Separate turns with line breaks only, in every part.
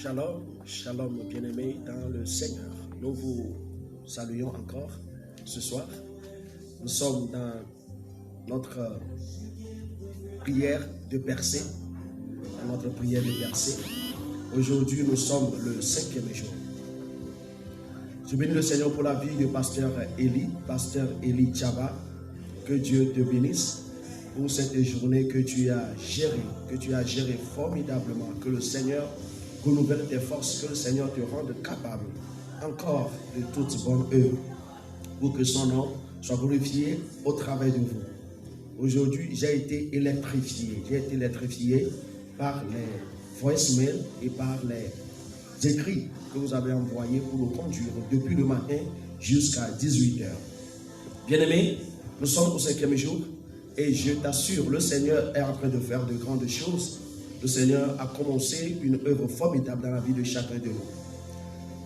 Shalom, shalom bien-aimés dans le Seigneur. Nous vous saluons encore ce soir. Nous sommes dans notre prière de percée. Aujourd'hui, nous sommes le 5e jour. Je bénis le Seigneur pour la vie de pasteur Eli Chaba. Que Dieu te bénisse pour cette journée que tu as gérée formidablement. Que le Seigneur renouvelle tes forces, que le Seigneur te rende capable encore de toute bonne œuvre pour que son nom soit glorifié au travers de vous. Aujourd'hui, j'ai été électrifié par les voicemails et par les écrits que vous avez envoyés pour nous conduire depuis le matin jusqu'à 18h. Bien-aimés, nous sommes au 5e jour et je t'assure, le Seigneur est en train de faire de grandes choses. Le Seigneur a commencé une œuvre formidable dans la vie de chacun de nous.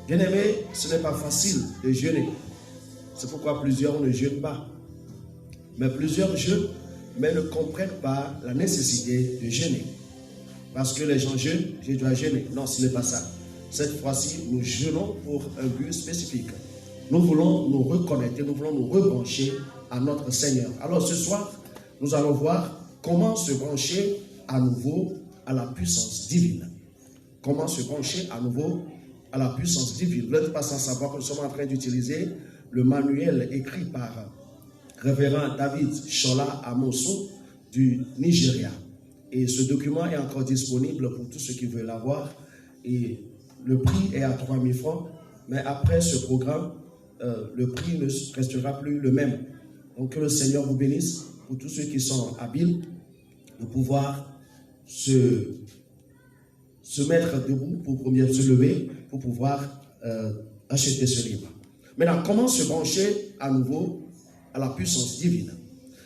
Bien-aimés, ce n'est pas facile de jeûner. C'est pourquoi plusieurs ne jeûnent pas. Mais plusieurs jeûnent, mais ne comprennent pas la nécessité de jeûner. Parce que les gens jeûnent, je dois jeûner. Non, ce n'est pas ça. Cette fois-ci, nous jeûnons pour un but spécifique. Nous voulons nous reconnecter, nous voulons nous rebrancher à notre Seigneur. Alors ce soir, nous allons voir comment se brancher à nouveau à la puissance divine. Comment se brancher à nouveau à la puissance divine. Vous n'êtes pas sans savoir que nous sommes en train d'utiliser le manuel écrit par révérend David Shola Amosu du Nigeria. Et ce document est encore disponible pour tous ceux qui veulent l'avoir. Et le prix est à 3 000 francs. Mais après ce programme, le prix ne restera plus le même. Donc que le Seigneur vous bénisse pour tous ceux qui sont habiles de pouvoir se mettre debout, pour se lever, pour pouvoir acheter ce livre. Maintenant, comment se brancher à nouveau à la puissance divine?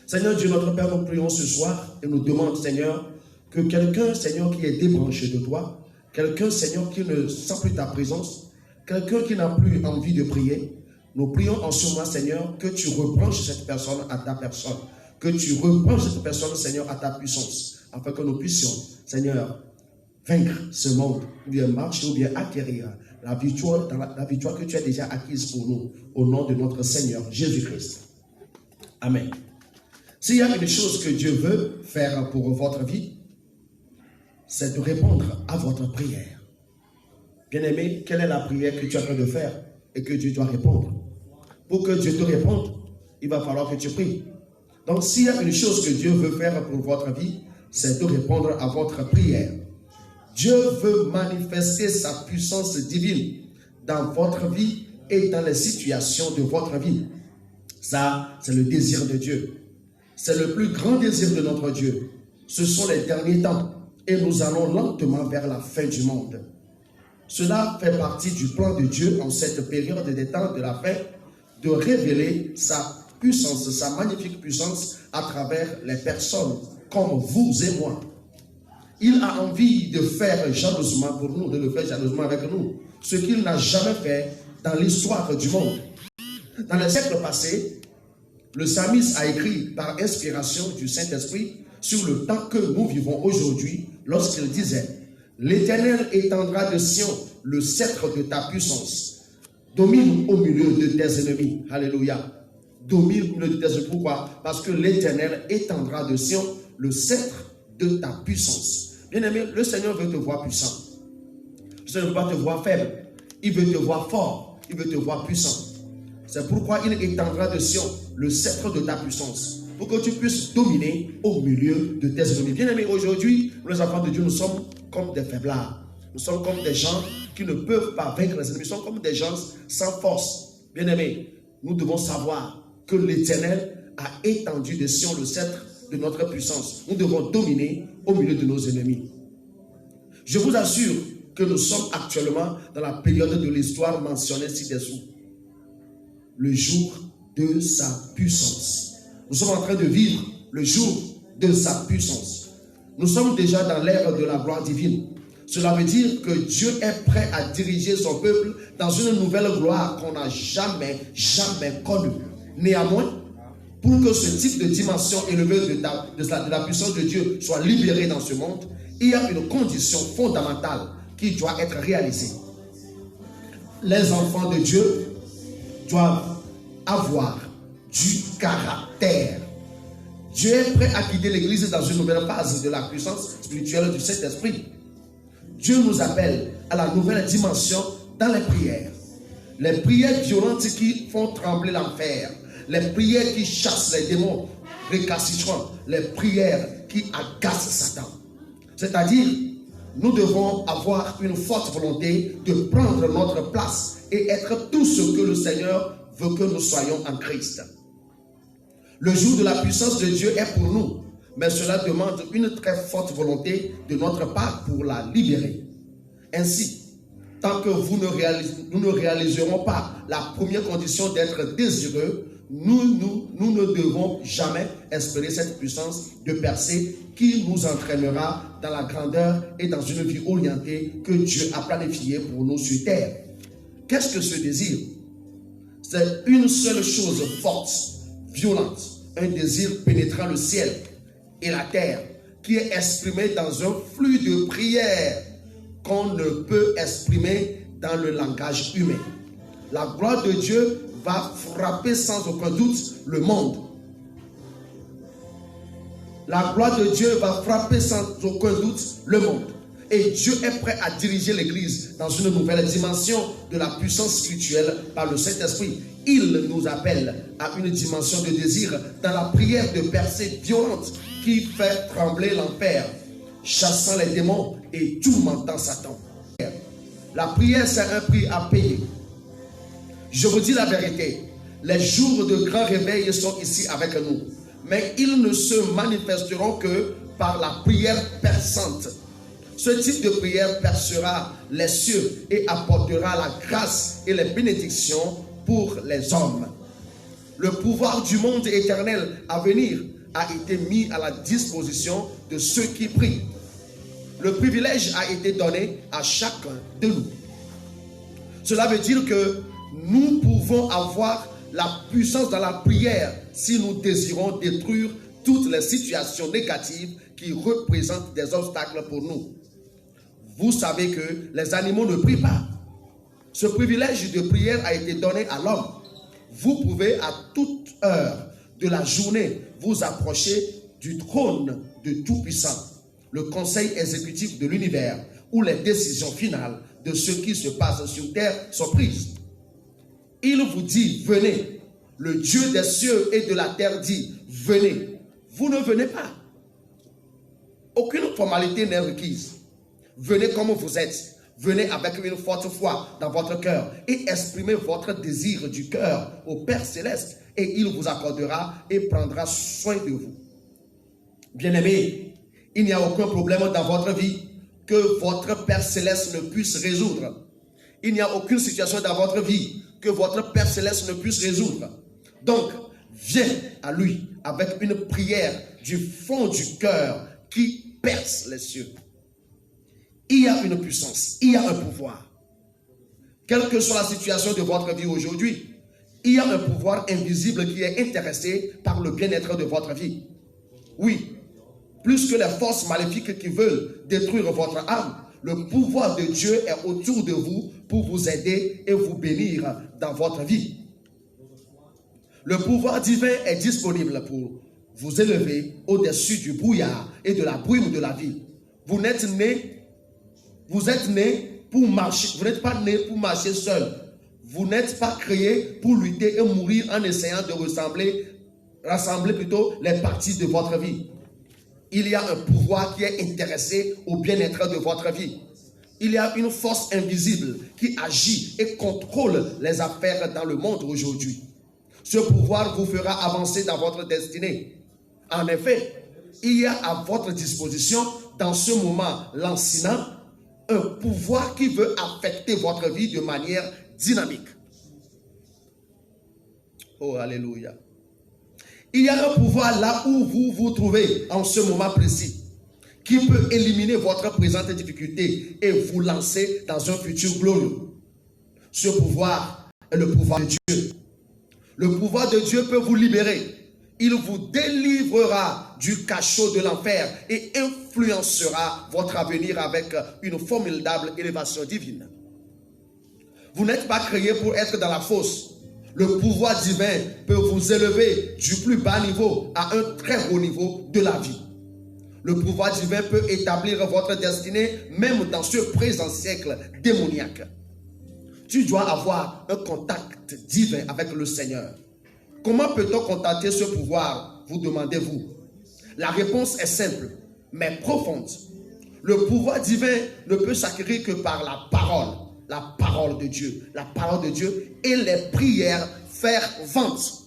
Seigneur Dieu, notre Père, nous prions ce soir et nous demandons, Seigneur, que quelqu'un, Seigneur, qui est débranché de toi, quelqu'un, Seigneur, qui ne sent plus ta présence, quelqu'un qui n'a plus envie de prier, nous prions en ce moment, Seigneur, que tu rebranches cette personne à ta personne, que tu rebranches cette personne, Seigneur, à ta puissance, afin que nous puissions, Seigneur, vaincre ce monde, ou bien marcher, ou bien acquérir la victoire que tu as déjà acquise pour nous, au nom de notre Seigneur Jésus-Christ. Amen. S'il y a une chose que Dieu veut faire pour votre vie, c'est de répondre à votre prière. Bien-aimé, quelle est la prière que tu es en train de faire et que Dieu doit répondre? Pour que Dieu te réponde, il va falloir que tu pries. Donc, s'il y a une chose que Dieu veut faire pour votre vie, c'est de répondre à votre prière. Dieu veut manifester sa puissance divine dans votre vie et dans les situations de votre vie. Ça, c'est le désir de Dieu. C'est le plus grand désir de notre Dieu. Ce sont les derniers temps et nous allons lentement vers la fin du monde. Cela fait partie du plan de Dieu en cette période des temps de la fin, de révéler sa puissance, sa magnifique puissance à travers les personnes comme vous et moi. Il a envie de faire jalousement pour nous, de le faire jalousement avec nous, ce qu'il n'a jamais fait dans l'histoire du monde. Dans les siècles passés, le psalmiste a écrit par inspiration du Saint-Esprit sur le temps que nous vivons aujourd'hui, lorsqu'il disait: l'Éternel étendra de Sion le sceptre de ta puissance. Domine au milieu de tes ennemis. Alléluia. Domine au milieu de tes ennemis. Pourquoi? Parce que l'Éternel étendra de Sion le sceptre de ta puissance. Bien-aimé, le Seigneur veut te voir puissant. Le Seigneur ne veut pas te voir faible. Il veut te voir fort. Il veut te voir puissant. C'est pourquoi il étendra de Sion le sceptre de ta puissance, pour que tu puisses dominer au milieu de tes ennemis. Bien-aimés, aujourd'hui, nous les enfants de Dieu, nous sommes comme des faiblards. Nous sommes comme des gens qui ne peuvent pas vaincre les ennemis. Nous sommes comme des gens sans force. Bien-aimés, nous devons savoir que l'Éternel a étendu de Sion le sceptre de notre puissance. Nous devons dominer au milieu de nos ennemis. Je vous assure que nous sommes actuellement dans la période de l'histoire mentionnée ci-dessous. Le jour de sa puissance. Nous sommes en train de vivre le jour de sa puissance. Nous sommes déjà dans l'ère de la gloire divine. Cela veut dire que Dieu est prêt à diriger son peuple dans une nouvelle gloire qu'on n'a jamais connue. Néanmoins, pour que ce type de dimension élevée de la puissance de Dieu soit libérée dans ce monde, il y a une condition fondamentale qui doit être réalisée. Les enfants de Dieu doivent avoir du caractère. Dieu est prêt à quitter l'Église dans une nouvelle phase de la puissance spirituelle du Saint-Esprit. Dieu nous appelle à la nouvelle dimension dans les prières. Les prières violentes qui font trembler l'enfer. Les prières qui chassent les démons récalcitrants. Les prières qui agacent Satan. C'est-à-dire, nous devons avoir une forte volonté de prendre notre place et être tout ce que le Seigneur veut que nous soyons en Christ. Le jour de la puissance de Dieu est pour nous, mais cela demande une très forte volonté de notre part pour la libérer. Ainsi, tant que nous ne réaliserons pas la première condition d'être désireux, nous ne devons jamais espérer cette puissance de percée qui nous entraînera dans la grandeur et dans une vie orientée que Dieu a planifiée pour nous sur terre. Qu'est-ce que ce désir? C'est une seule chose forte, violente, un désir pénétrant le ciel et la terre, qui est exprimé dans un flux de prière qu'on ne peut exprimer dans le langage humain. La gloire de Dieu va frapper sans aucun doute le monde. La gloire de Dieu va frapper sans aucun doute le monde. Et Dieu est prêt à diriger l'Église dans une nouvelle dimension de la puissance spirituelle par le Saint-Esprit. Il nous appelle à une dimension de désir dans la prière de percée violente qui fait trembler l'enfer, chassant les démons et tourmentant Satan. La prière, c'est un prix à payer. Je vous dis la vérité, les jours de grand réveil sont ici avec nous, mais ils ne se manifesteront que par la prière perçante. Ce type de prière percera les cieux et apportera la grâce et les bénédictions pour les hommes. Le pouvoir du monde éternel à venir a été mis à la disposition de ceux qui prient. Le privilège a été donné à chacun de nous. Cela veut dire que nous pouvons avoir la puissance dans la prière si nous désirons détruire toutes les situations négatives qui représentent des obstacles pour nous. Vous savez que les animaux ne prient pas. Ce privilège de prière a été donné à l'homme. Vous pouvez à toute heure de la journée vous approcher du trône de Tout-Puissant, le conseil exécutif de l'univers, où les décisions finales de ce qui se passe sur terre sont prises. Il vous dit, venez. Le Dieu des cieux et de la terre dit, venez. Vous ne venez pas. Aucune formalité n'est requise. Venez comme vous êtes. Venez avec une forte foi dans votre cœur et exprimez votre désir du cœur au Père Céleste et il vous accordera et prendra soin de vous. Bien-aimés, il n'y a aucun problème dans votre vie que votre Père Céleste ne puisse résoudre. Il n'y a aucune situation dans votre vie que votre Père Céleste ne puisse résoudre. Donc, viens à lui avec une prière du fond du cœur qui perce les cieux. Il y a une puissance, il y a un pouvoir. Quelle que soit la situation de votre vie aujourd'hui, il y a un pouvoir invisible qui est intéressé par le bien-être de votre vie. Oui, plus que les forces maléfiques qui veulent détruire votre âme, le pouvoir de Dieu est autour de vous pour vous aider et vous bénir dans votre vie. Le pouvoir divin est disponible pour vous élever au-dessus du brouillard et de la brume de la vie. Vous êtes né pour marcher, vous n'êtes pas né pour marcher seul. Vous n'êtes pas créé pour lutter et mourir en essayant de rassembler plutôt les parties de votre vie. Il y a un pouvoir qui est intéressé au bien-être de votre vie. Il y a une force invisible qui agit et contrôle les affaires dans le monde aujourd'hui. Ce pouvoir vous fera avancer dans votre destinée. En effet, il y a à votre disposition dans ce moment lancinant un pouvoir qui veut affecter votre vie de manière dynamique. Oh, alléluia. Il y a un pouvoir là où vous vous trouvez en ce moment précis qui peut éliminer votre présente difficulté et vous lancer dans un futur glorieux. Ce pouvoir est le pouvoir de Dieu. Le pouvoir de Dieu peut vous libérer Il vous délivrera du cachot de l'enfer et influencera votre avenir avec une formidable élévation divine. Vous n'êtes pas créé pour être dans la fosse. Le pouvoir divin peut vous élever du plus bas niveau à un très haut niveau de la vie. Le pouvoir divin peut établir votre destinée même dans ce présent siècle démoniaque. Tu dois avoir un contact divin avec le Seigneur. Comment peut-on contacter ce pouvoir, vous demandez-vous? La réponse est simple, mais profonde. Le pouvoir divin ne peut s'acquérir que par la parole de Dieu. La parole de Dieu et les prières ferventes.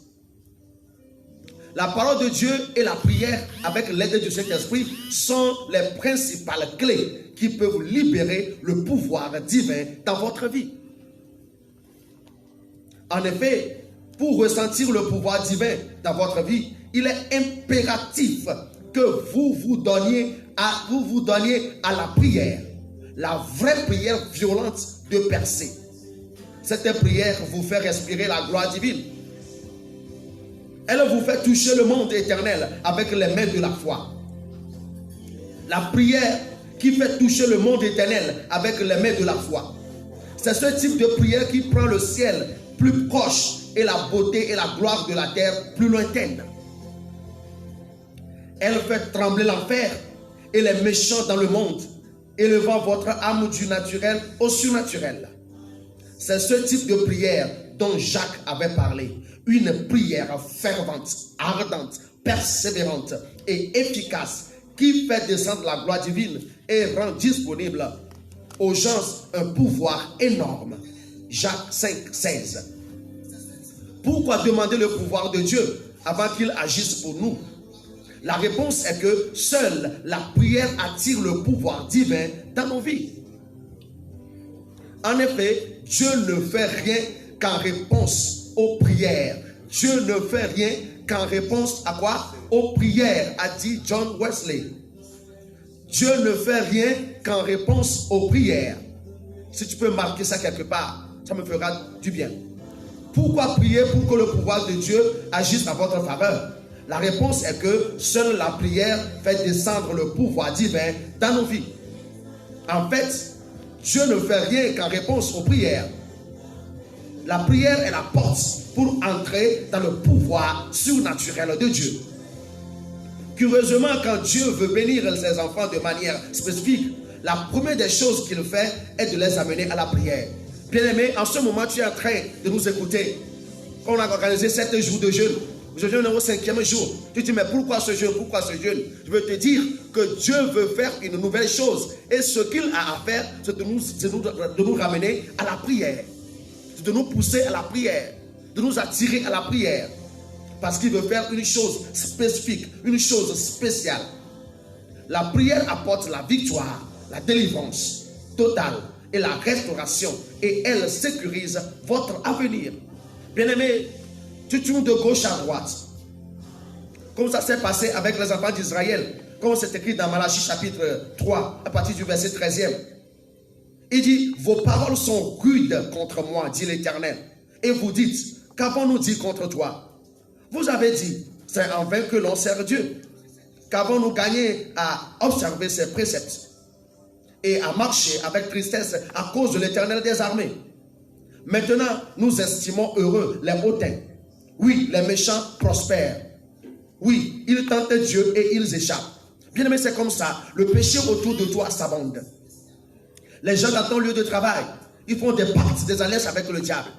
La parole de Dieu et la prière avec l'aide du Saint-Esprit sont les principales clés qui peuvent libérer le pouvoir divin dans votre vie. En effet, pour ressentir le pouvoir divin dans votre vie, il est impératif que vous vous donniez à la prière. La vraie prière violente de percée. Cette prière vous fait respirer la gloire divine. Elle vous fait toucher le monde éternel avec les mains de la foi. La prière qui fait toucher le monde éternel avec les mains de la foi. C'est ce type de prière qui prend le ciel plus proche et la beauté et la gloire de la terre plus lointaine. Elle fait trembler l'enfer et les méchants dans le monde, élevant votre âme du naturel au surnaturel. C'est ce type de prière dont Jacques avait parlé. Une prière fervente, ardente, persévérante et efficace qui fait descendre la gloire divine et rend disponible aux gens un pouvoir énorme. Jacques 5, 16. Pourquoi demander le pouvoir de Dieu avant qu'il agisse pour nous? La réponse est que seule la prière attire le pouvoir divin dans nos vies. En effet, Dieu ne fait rien qu'en réponse aux prières. Dieu ne fait rien qu'en réponse à quoi? Aux prières, a dit John Wesley. Dieu ne fait rien qu'en réponse aux prières. Si tu peux marquer ça quelque part, ça me fera du bien. Pourquoi prier pour que le pouvoir de Dieu agisse en votre faveur? La réponse est que seule la prière fait descendre le pouvoir divin dans nos vies. En fait, Dieu ne fait rien qu'en réponse aux prières. La prière est la porte pour entrer dans le pouvoir surnaturel de Dieu. Curieusement, quand Dieu veut bénir ses enfants de manière spécifique, la première des choses qu'il fait est de les amener à la prière. Bien-aimé, en ce moment, tu es en train de nous écouter. On a organisé 7 jours de jeûne. Je jeûne au 5e jour. Tu dis, mais pourquoi ce jeûne? Pourquoi ce jeûne? Je veux te dire que Dieu veut faire une nouvelle chose. Et ce qu'il a à faire, c'est de nous ramener à la prière. C'est de nous pousser à la prière. De nous attirer à la prière. Parce qu'il veut faire une chose spécifique, une chose spéciale. La prière apporte la victoire, la délivrance totale et la restauration. Et elle sécurise votre avenir. Bien-aimé, tu tournes de gauche à droite. Comme ça s'est passé avec les enfants d'Israël. Comme c'est écrit dans Malachie chapitre 3, à partir du verset 13e. Il dit, vos paroles sont rudes contre moi, dit l'Éternel. Et vous dites, qu'avons-nous dit contre toi? Vous avez dit, c'est en vain que l'on sert Dieu. Qu'avons-nous gagné à observer ses préceptes et à marcher avec tristesse à cause de l'Éternel des armées? Maintenant, nous estimons heureux les hautains. Oui, les méchants prospèrent. Oui, ils tentent Dieu et ils échappent. Bien aimé, c'est comme ça. Le péché autour de toi s'abonde. Les gens dans ton lieu de travail, ils font des pactes, des alliances avec le diable.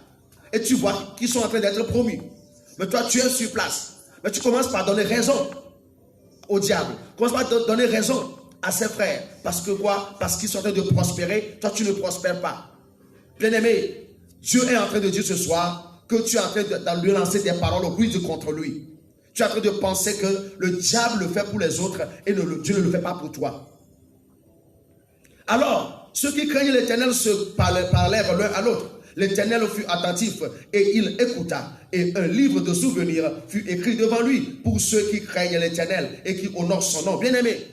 Et tu vois qu'ils sont en train d'être promus. Mais toi, tu es sur place. Mais tu commences par donner raison au diable. Tu commences par donner raison à ses frères. Parce que quoi? Parce qu'ils sont en train de prospérer. Toi, tu ne prospères pas. Bien aimé, Dieu est en train de dire ce soir que tu es en train de lui lancer des paroles rudes contre lui. Tu es en train de penser que le diable le fait pour les autres et Dieu ne le fait pas pour toi. Alors, ceux qui craignent l'Éternel se parlèrent l'un à l'autre. L'Éternel fut attentif et il écouta. Et un livre de souvenirs fut écrit devant lui pour ceux qui craignent l'Éternel et qui honorent son nom. Bien-aimé,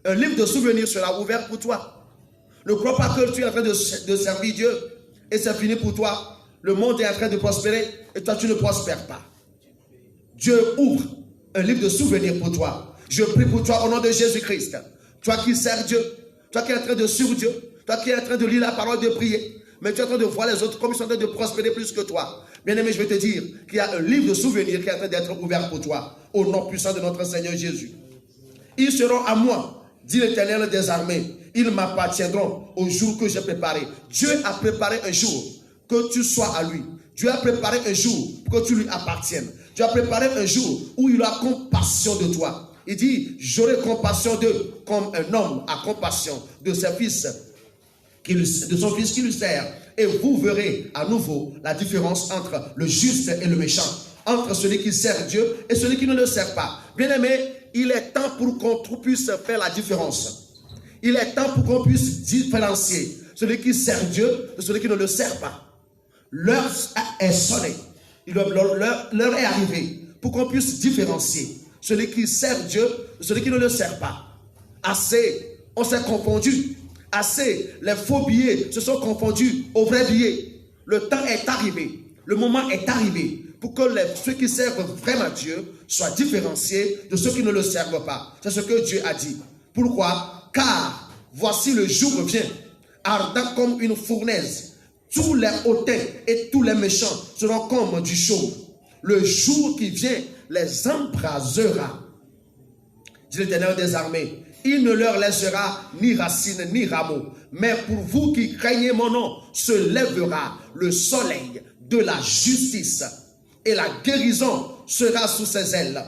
un livre de souvenirs sera ouvert pour toi. Ne crois pas que tu es en train de servir Dieu et c'est fini pour toi. Le monde est en train de prospérer et toi tu ne prospères pas. Dieu ouvre un livre de souvenirs pour toi. Je prie pour toi au nom de Jésus-Christ. Toi qui sers Dieu, toi qui es en train de suivre Dieu, toi qui es en train de lire la parole, de prier, mais tu es en train de voir les autres comme ils sont en train de prospérer plus que toi. Bien-aimé, je vais te dire qu'il y a un livre de souvenirs qui est en train d'être ouvert pour toi, au nom puissant de notre Seigneur Jésus. Ils seront à moi, dit l'Éternel des armées. Ils m'appartiendront au jour que j'ai préparé. Dieu a préparé un jour que tu sois à lui. Dieu a préparé un jour pour que tu lui appartiennes. Dieu a préparé un jour où il a compassion de toi. Il dit, j'aurai compassion d'eux comme un homme a compassion de ses fils, de son fils qui lui sert. Et vous verrez à nouveau la différence entre le juste et le méchant, entre celui qui sert Dieu et celui qui ne le sert pas. Bien-aimé, il est temps pour qu'on puisse faire la différence. Il est temps pour qu'on puisse différencier celui qui sert Dieu de celui qui ne le sert pas. L'heure est sonnée. L'heure est arrivée pour qu'on puisse différencier celui qui sert Dieu de celui qui ne le sert pas. Assez, on s'est confondu. Assez, les faux billets se sont confondus aux vrais billets. Le temps est arrivé. Le moment est arrivé pour que ceux qui servent vraiment Dieu soient différenciés de ceux qui ne le servent pas. C'est ce que Dieu a dit. Pourquoi? Car voici le jour vient, ardent comme une fournaise. Tous les hautains et tous les méchants seront comme du chaume. Le jour qui vient les embrasera, dit l'Éternel des armées. Il ne leur laissera ni racine ni rameau. Mais pour vous qui craignez mon nom, se lèvera le soleil de la justice et la guérison sera sous ses ailes.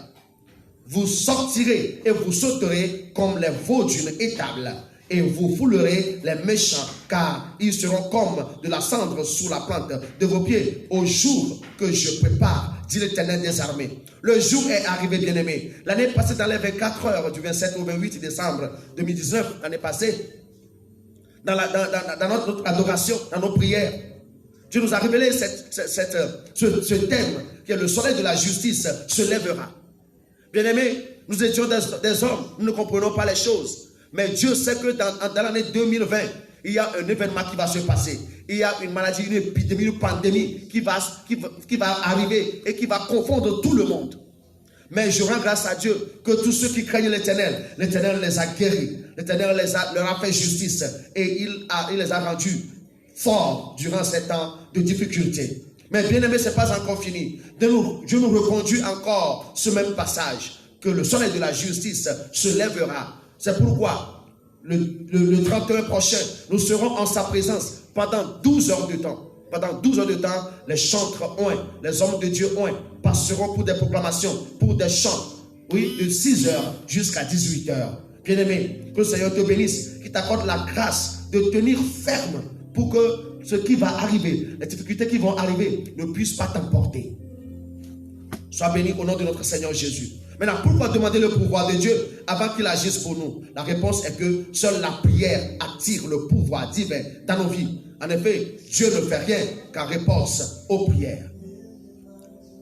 Vous sortirez et vous sauterez comme les veaux d'une étable et vous foulerez les méchants car ils seront comme de la cendre sous la plante de vos pieds au jour que je prépare, dit l'Éternel des armées. Le jour est arrivé, bien-aimé. L'année passée, dans les 24 heures du 27 au 28 décembre 2019, l'année passée, dans notre adoration, dans nos prières, Dieu nous a révélé ce thème qui est le soleil de la justice se lèvera. Bien-aimés, nous étions des hommes, nous ne comprenons pas les choses. Mais Dieu sait que dans l'année 2020, il y a un événement qui va se passer. Il y a une maladie, une épidémie, une pandémie qui va arriver et qui va confondre tout le monde. Mais je rends grâce à Dieu que tous ceux qui craignent l'Éternel les a guéris. L'Éternel leur a fait justice et il les a rendus forts durant ces temps de difficulté. Mais bien aimé, ce n'est pas encore fini. Dieu nous reconduit encore ce même passage, que le soleil de la justice se lèvera. C'est pourquoi le 31 prochain, nous serons en sa présence pendant 12 heures de temps. Pendant 12 heures de temps, les chantres les hommes de Dieu passeront pour des proclamations, pour des chants, oui, de 6 heures jusqu'à 18 heures. Bien-aimé, que le Seigneur te bénisse, qu'il t'accorde la grâce de tenir ferme pour que ce qui va arriver, les difficultés qui vont arriver, ne puissent pas t'emporter. Sois béni au nom de notre Seigneur Jésus. Maintenant, pourquoi demander le pouvoir de Dieu avant qu'il agisse pour nous? La réponse est que seule la prière attire le pouvoir divin dans nos vies. En effet, Dieu ne fait rien qu'en réponse aux prières.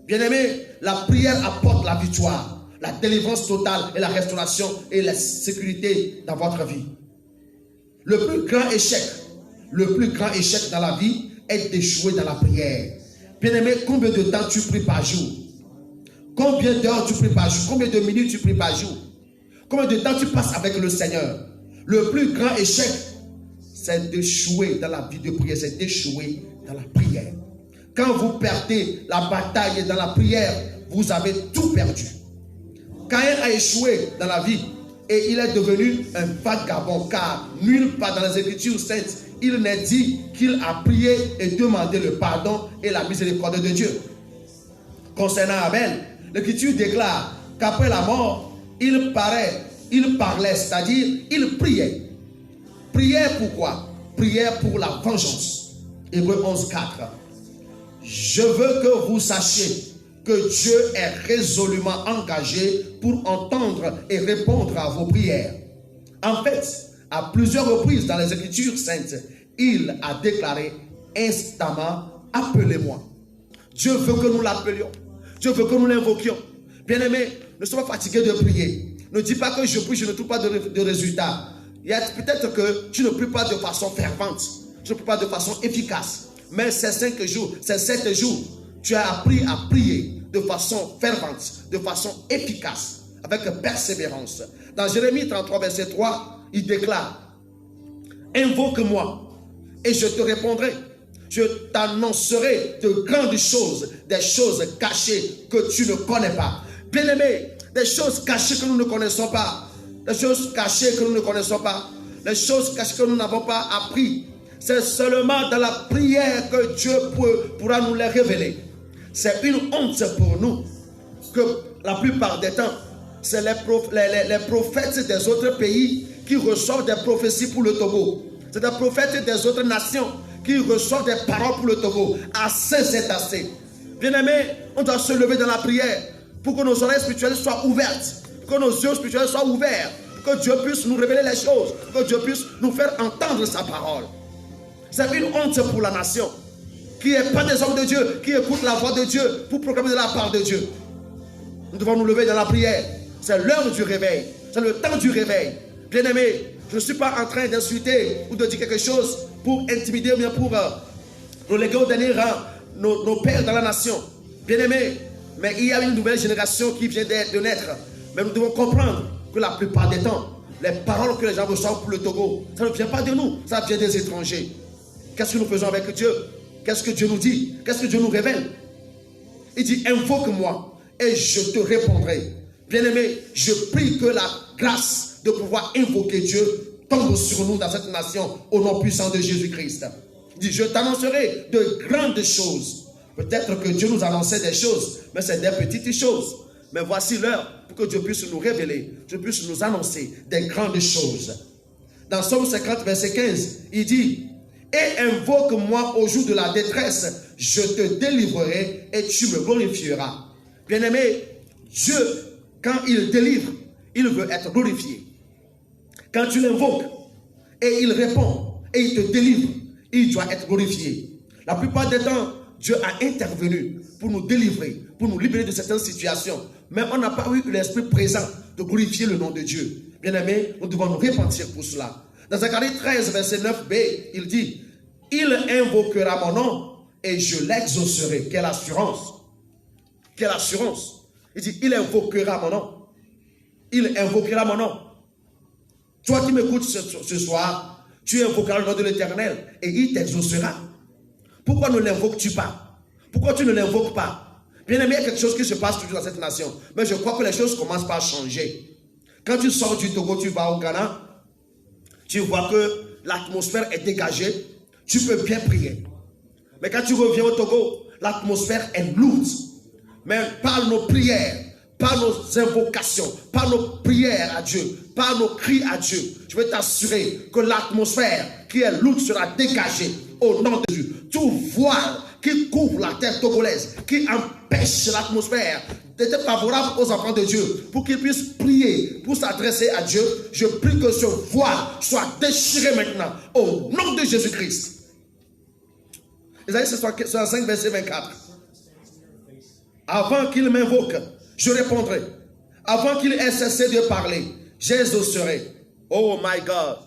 Bien-aimés, la prière apporte la victoire, la délivrance totale et la restauration et la sécurité dans votre vie. Le plus grand échec dans la vie est d'échouer dans la prière. Bien-aimé, combien de temps tu pries par jour? Combien d'heures tu pries par jour? Combien de minutes tu pries par jour? Combien de temps tu passes avec le Seigneur? Le plus grand échec, c'est d'échouer dans la vie de prière, c'est d'échouer dans la prière. Quand vous perdez la bataille dans la prière, vous avez tout perdu. Caïn a échoué dans la vie et il est devenu un vagabond, car nulle part dans les Écritures saintes, il n'est dit qu'il a prié et demandé le pardon et la miséricorde de Dieu. Concernant Abel, l'Écriture déclare qu'après la mort, il parlait, c'est-à-dire il priait. Prière pourquoi? Prière pour la vengeance. Hébreux 11, 4. Je veux que vous sachiez que Dieu est résolument engagé pour entendre et répondre à vos prières. En fait, à plusieurs reprises dans les Écritures saintes, il a déclaré instamment, appelez-moi. Dieu veut que nous l'appelions. Dieu veut que nous l'invoquions. Bien-aimés, ne sois pas fatigué de prier. Ne dis pas que je prie, je ne trouve pas de résultat. Peut-être que tu ne pries pas de façon fervente. Tu ne pries pas de façon efficace. Mais ces 5 jours, ces 7 jours, tu as appris à prier de façon fervente, de façon efficace, avec persévérance. Dans Jérémie 33, verset 3, il déclare: invoque-moi et je te répondrai. Je t'annoncerai de grandes choses, des choses cachées que tu ne connais pas. Bien-aimés, des choses cachées que nous ne connaissons pas, des choses cachées que nous ne connaissons pas, les choses cachées que nous n'avons pas appris. C'est seulement dans la prière que Dieu pourra nous les révéler. C'est une honte pour nous que la plupart des temps, c'est les prophètes des autres pays qui reçoivent des prophéties pour le Togo. C'est des prophètes des autres nations qui reçoivent des paroles pour le Togo. Assez, c'est assez. Bien-aimés, on doit se lever dans la prière pour que nos oreilles spirituelles soient ouvertes, pour que nos yeux spirituels soient ouverts, pour que Dieu puisse nous révéler les choses, pour que Dieu puisse nous faire entendre sa parole. C'est une honte pour la nation qui n'est pas des hommes de Dieu, qui écoutent la voix de Dieu pour proclamer de la part de Dieu. Nous devons nous lever dans la prière. C'est l'heure du réveil, c'est le temps du réveil. Bien-aimés, je ne suis pas en train d'insulter ou de dire quelque chose pour intimider ou bien pour reléguer au dernier rang nos pères dans la nation. Bien-aimés, mais il y a une nouvelle génération qui vient de naître. Mais nous devons comprendre que la plupart des temps, les paroles que les gens reçoivent pour le Togo, ça ne vient pas de nous, ça vient des étrangers. Qu'est-ce que nous faisons avec Dieu? Qu'est-ce que Dieu nous dit? Qu'est-ce que Dieu nous révèle? Il dit: invoque-moi et je te répondrai. Bien-aimés, je prie que la grâce de pouvoir invoquer Dieu tombe sur nous dans cette nation au nom puissant de Jésus-Christ. Il dit: je t'annoncerai de grandes choses. Peut-être que Dieu nous annonçait des choses, mais c'est des petites choses. Mais voici l'heure pour que Dieu puisse nous révéler, Dieu puisse nous annoncer des grandes choses. Dans Psaume 50, verset 15, il dit: et invoque-moi au jour de la détresse, je te délivrerai et tu me glorifieras. Bien-aimé, Dieu, quand il délivre, il veut être glorifié. Quand tu l'invoques et il répond et il te délivre, il doit être glorifié. La plupart des temps, Dieu a intervenu pour nous délivrer, pour nous libérer de certaines situations. Mais on n'a pas eu l'esprit présent de glorifier le nom de Dieu. Bien-aimés, nous devons nous repentir pour cela. Dans Zacharie 13, verset 9b, il dit: il invoquera mon nom et je l'exaucerai. Quelle assurance! Quelle assurance! Il dit: il invoquera mon nom. Il invoquera mon nom. Toi qui m'écoutes ce soir, tu invoqueras le nom de l'Éternel et il t'exaucera. Pourquoi ne l'invoques-tu pas? Pourquoi tu ne l'invoques pas? Bien-aimé, il y a quelque chose qui se passe toujours dans cette nation. Mais je crois que les choses commencent par changer. Quand tu sors du Togo, tu vas au Ghana, tu vois que l'atmosphère est dégagée, tu peux bien prier. Mais quand tu reviens au Togo, l'atmosphère est lourde. Mais par nos prières, par nos invocations, par nos prières à Dieu, par nos cris à Dieu, je vais t'assurer que l'atmosphère qui est lourde sera dégagée au nom de Dieu. Tout voile qui couvre la terre togolaise, qui empêche l'atmosphère d'être favorable aux enfants de Dieu, pour qu'ils puissent prier, pour s'adresser à Dieu, je prie que ce voile soit déchiré maintenant, au nom de Jésus-Christ. Isaïe 65, verset 24. Avant qu'il m'invoque, je répondrai. Avant qu'il ait cessé de parler, j'exaucerai. Oh my God.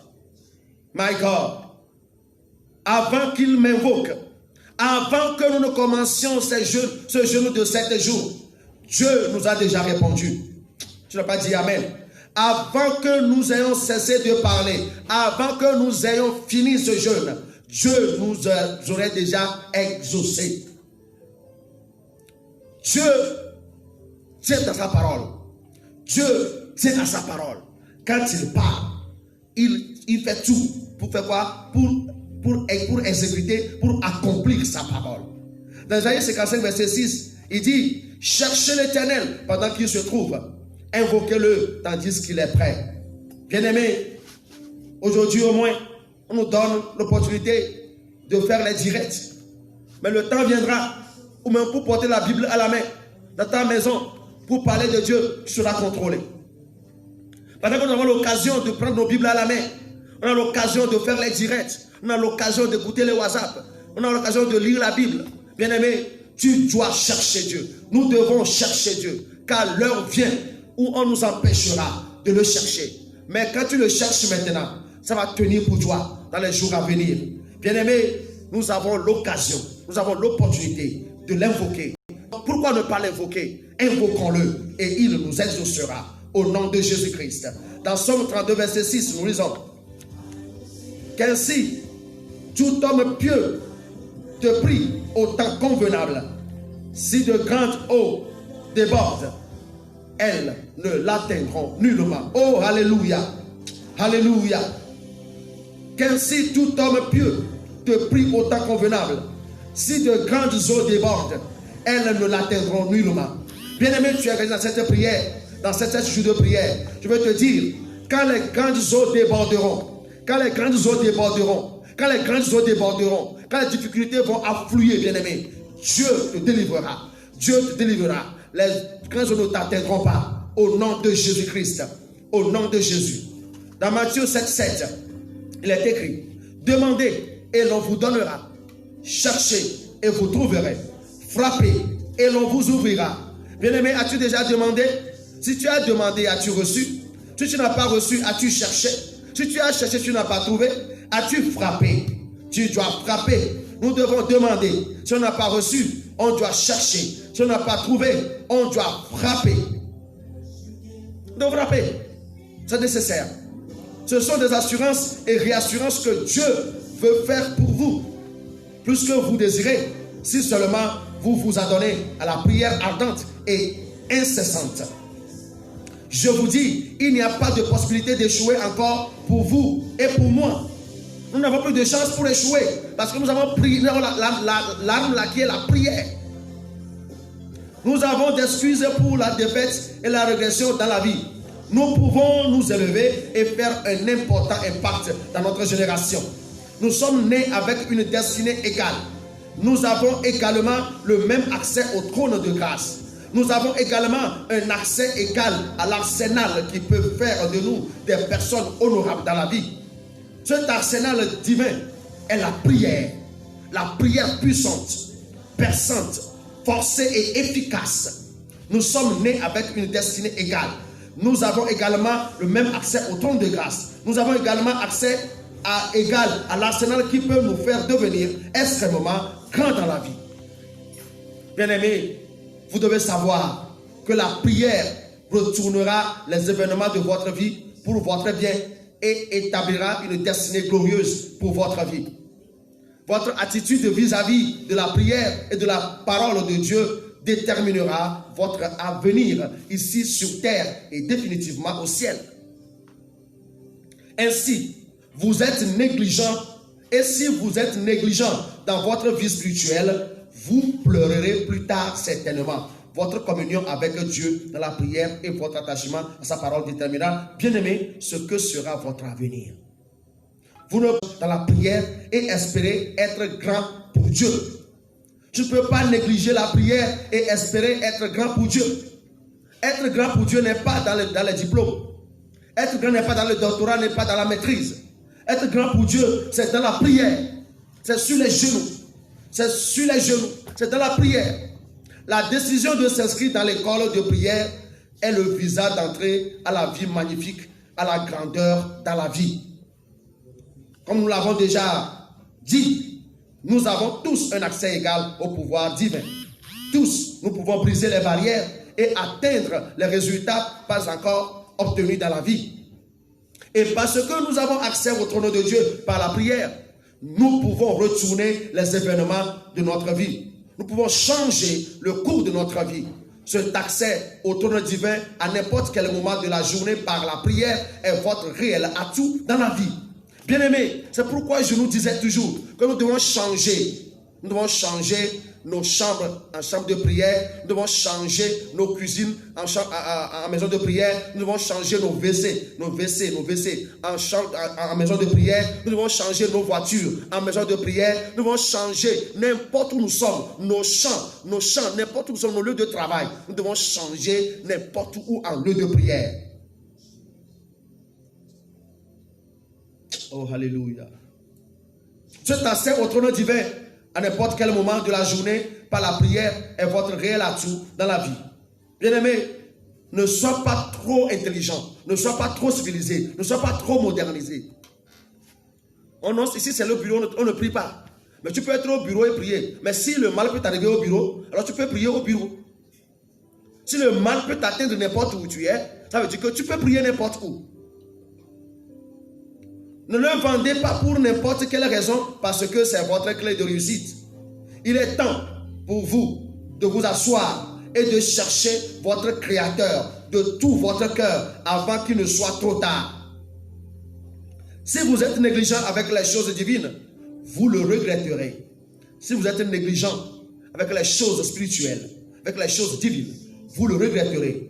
My God. Avant qu'il m'invoque, avant que nous ne commencions ce jeûne de 7 jours, Dieu nous a déjà répondu. Tu n'as pas dit Amen. Avant que nous ayons cessé de parler, avant que nous ayons fini ce jeûne, Dieu nous aurait déjà exaucé. Dieu tient à sa parole. Dieu tient à sa parole. Quand il parle, il fait tout. Pour faire quoi? Pour exécuter, pour accomplir sa parole. Dans Isaïe 55, verset 6, il dit: cherchez l'Éternel pendant qu'il se trouve, invoquez-le tandis qu'il est prêt. Bien-aimés, aujourd'hui au moins, on nous donne l'opportunité de faire les directs. Mais le temps viendra où même pour porter la Bible à la main, dans ta maison, pour parler de Dieu, tu seras contrôlé. Pendant que nous avons l'occasion de prendre nos Bibles à la main, on a l'occasion de faire les directs, on a l'occasion d'écouter les WhatsApp, on a l'occasion de lire la Bible. Bien-aimé, tu dois chercher Dieu. Nous devons chercher Dieu, car l'heure vient où on nous empêchera de le chercher. Mais quand tu le cherches maintenant, ça va tenir pour toi dans les jours à venir. Bien-aimé, nous avons l'occasion, nous avons l'opportunité de l'invoquer. Donc, pourquoi ne pas l'invoquer? Invoquons-le et il nous exaucera au nom de Jésus-Christ. Dans Somme 32, verset 6, nous lisons qu'ainsi, tout homme pieux te prie au temps convenable. Si de grandes eaux débordent, elles ne l'atteindront nullement. Oh, alléluia, alléluia. Qu'ainsi tout homme pieux te prie au temps convenable. Si de grandes eaux débordent, elles ne l'atteindront nullement. Bien-aimé, tu es dans cette prière, dans cette jour de prière. Je veux te dire, quand les grandes eaux déborderont, quand les grandes eaux déborderont, quand les grandes eaux déborderont, quand les difficultés vont affluer, bien-aimé, Dieu te délivrera. Dieu te délivrera. Les grandes eaux ne t'atteindront pas. Au nom de Jésus-Christ. Au nom de Jésus. Dans Matthieu 7, 7, il est écrit, demandez et l'on vous donnera. Cherchez et vous trouverez. Frappez et l'on vous ouvrira. Bien-aimé, as-tu déjà demandé? Si tu as demandé, as-tu reçu? Si tu n'as pas reçu, as-tu cherché? Si tu as cherché, tu n'as pas trouvé, as-tu frappé? Tu dois frapper. Nous devons demander. Si on n'a pas reçu, on doit chercher. Si on n'a pas trouvé, on doit frapper. On doit frapper. C'est nécessaire. Ce sont des assurances et réassurances que Dieu veut faire pour vous. Plus que vous désirez, si seulement vous vous adonnez à la prière ardente et incessante. Je vous dis, il n'y a pas de possibilité d'échouer encore pour vous et pour moi. Nous n'avons plus de chance pour échouer parce que nous avons pris l'arme là qui est la prière. Nous avons des excuses pour la défaite et la régression dans la vie. Nous pouvons nous élever et faire un important impact dans notre génération. Nous sommes nés avec une destinée égale. Nous avons également le même accès au trône de grâce. Nous avons également un accès égal à l'arsenal qui peut faire de nous des personnes honorables dans la vie. Cet arsenal divin est la prière puissante, perçante, forcée et efficace. Nous sommes nés avec une destinée égale. Nous avons également le même accès au trône de grâce. Nous avons également accès égal à l'arsenal qui peut nous faire devenir extrêmement grands dans la vie. Bien-aimés, vous devez savoir que la prière retournera les événements de votre vie pour votre bien et établira une destinée glorieuse pour votre vie. Votre attitude vis-à-vis de la prière et de la parole de Dieu déterminera votre avenir ici sur terre et définitivement au ciel. Ainsi, vous êtes négligent, et si vous êtes négligent dans votre vie spirituelle, vous pleurerez plus tard certainement. Votre communion avec Dieu dans la prière et votre attachement à sa parole déterminera, bien aimé, ce que sera votre avenir. Vous ne dans la prière et espérer être grand pour Dieu. Tu ne peux pas négliger la prière et espérer être grand pour Dieu. Être grand pour Dieu n'est pas dans les diplômes. Être grand n'est pas dans le doctorat, n'est pas dans la maîtrise. Être grand pour Dieu, c'est dans la prière. C'est sur les genoux. C'est sur les genoux. C'est dans la prière. La décision de s'inscrire dans l'école de prière est le visa d'entrée à la vie magnifique, à la grandeur dans la vie. Comme nous l'avons déjà dit, nous avons tous un accès égal au pouvoir divin. Tous, nous pouvons briser les barrières et atteindre les résultats pas encore obtenus dans la vie. Et parce que nous avons accès au trône de Dieu par la prière, nous pouvons retourner les événements de notre vie. Nous pouvons changer le cours de notre vie. Cet accès au trône divin à n'importe quel moment de la journée par la prière est votre réel atout dans la vie. Bien-aimés, c'est pourquoi je nous disais toujours que nous devons changer. Nous devons changer nos chambres en chambre de prière. Nous devons changer nos cuisines en maison de prière. Nous devons changer nos WC en maison de prière. Nous devons changer nos voitures en maison de prière. Nous devons changer n'importe où nous sommes, nos champs, n'importe où nous sommes, nos lieux de travail. Nous devons changer n'importe où en lieu de prière. Oh, alléluia. Cet accès au trône divin à n'importe quel moment de la journée par la prière est votre réel atout dans la vie. Bien-aimé, ne sois pas trop intelligent, ne sois pas trop civilisé, ne sois pas trop modernisé. Ici c'est le bureau, on ne prie pas. Mais tu peux être au bureau et prier. Mais si le mal peut t'arriver au bureau, alors tu peux prier au bureau. Si le mal peut t'atteindre n'importe où tu es, ça veut dire que tu peux prier n'importe où. Ne le vendez pas pour n'importe quelle raison parce que c'est votre clé de réussite. Il est temps pour vous de vous asseoir et de chercher votre Créateur de tout votre cœur avant qu'il ne soit trop tard. Si vous êtes négligent avec les choses divines, vous le regretterez. Si vous êtes négligent avec les choses spirituelles, avec les choses divines, vous le regretterez.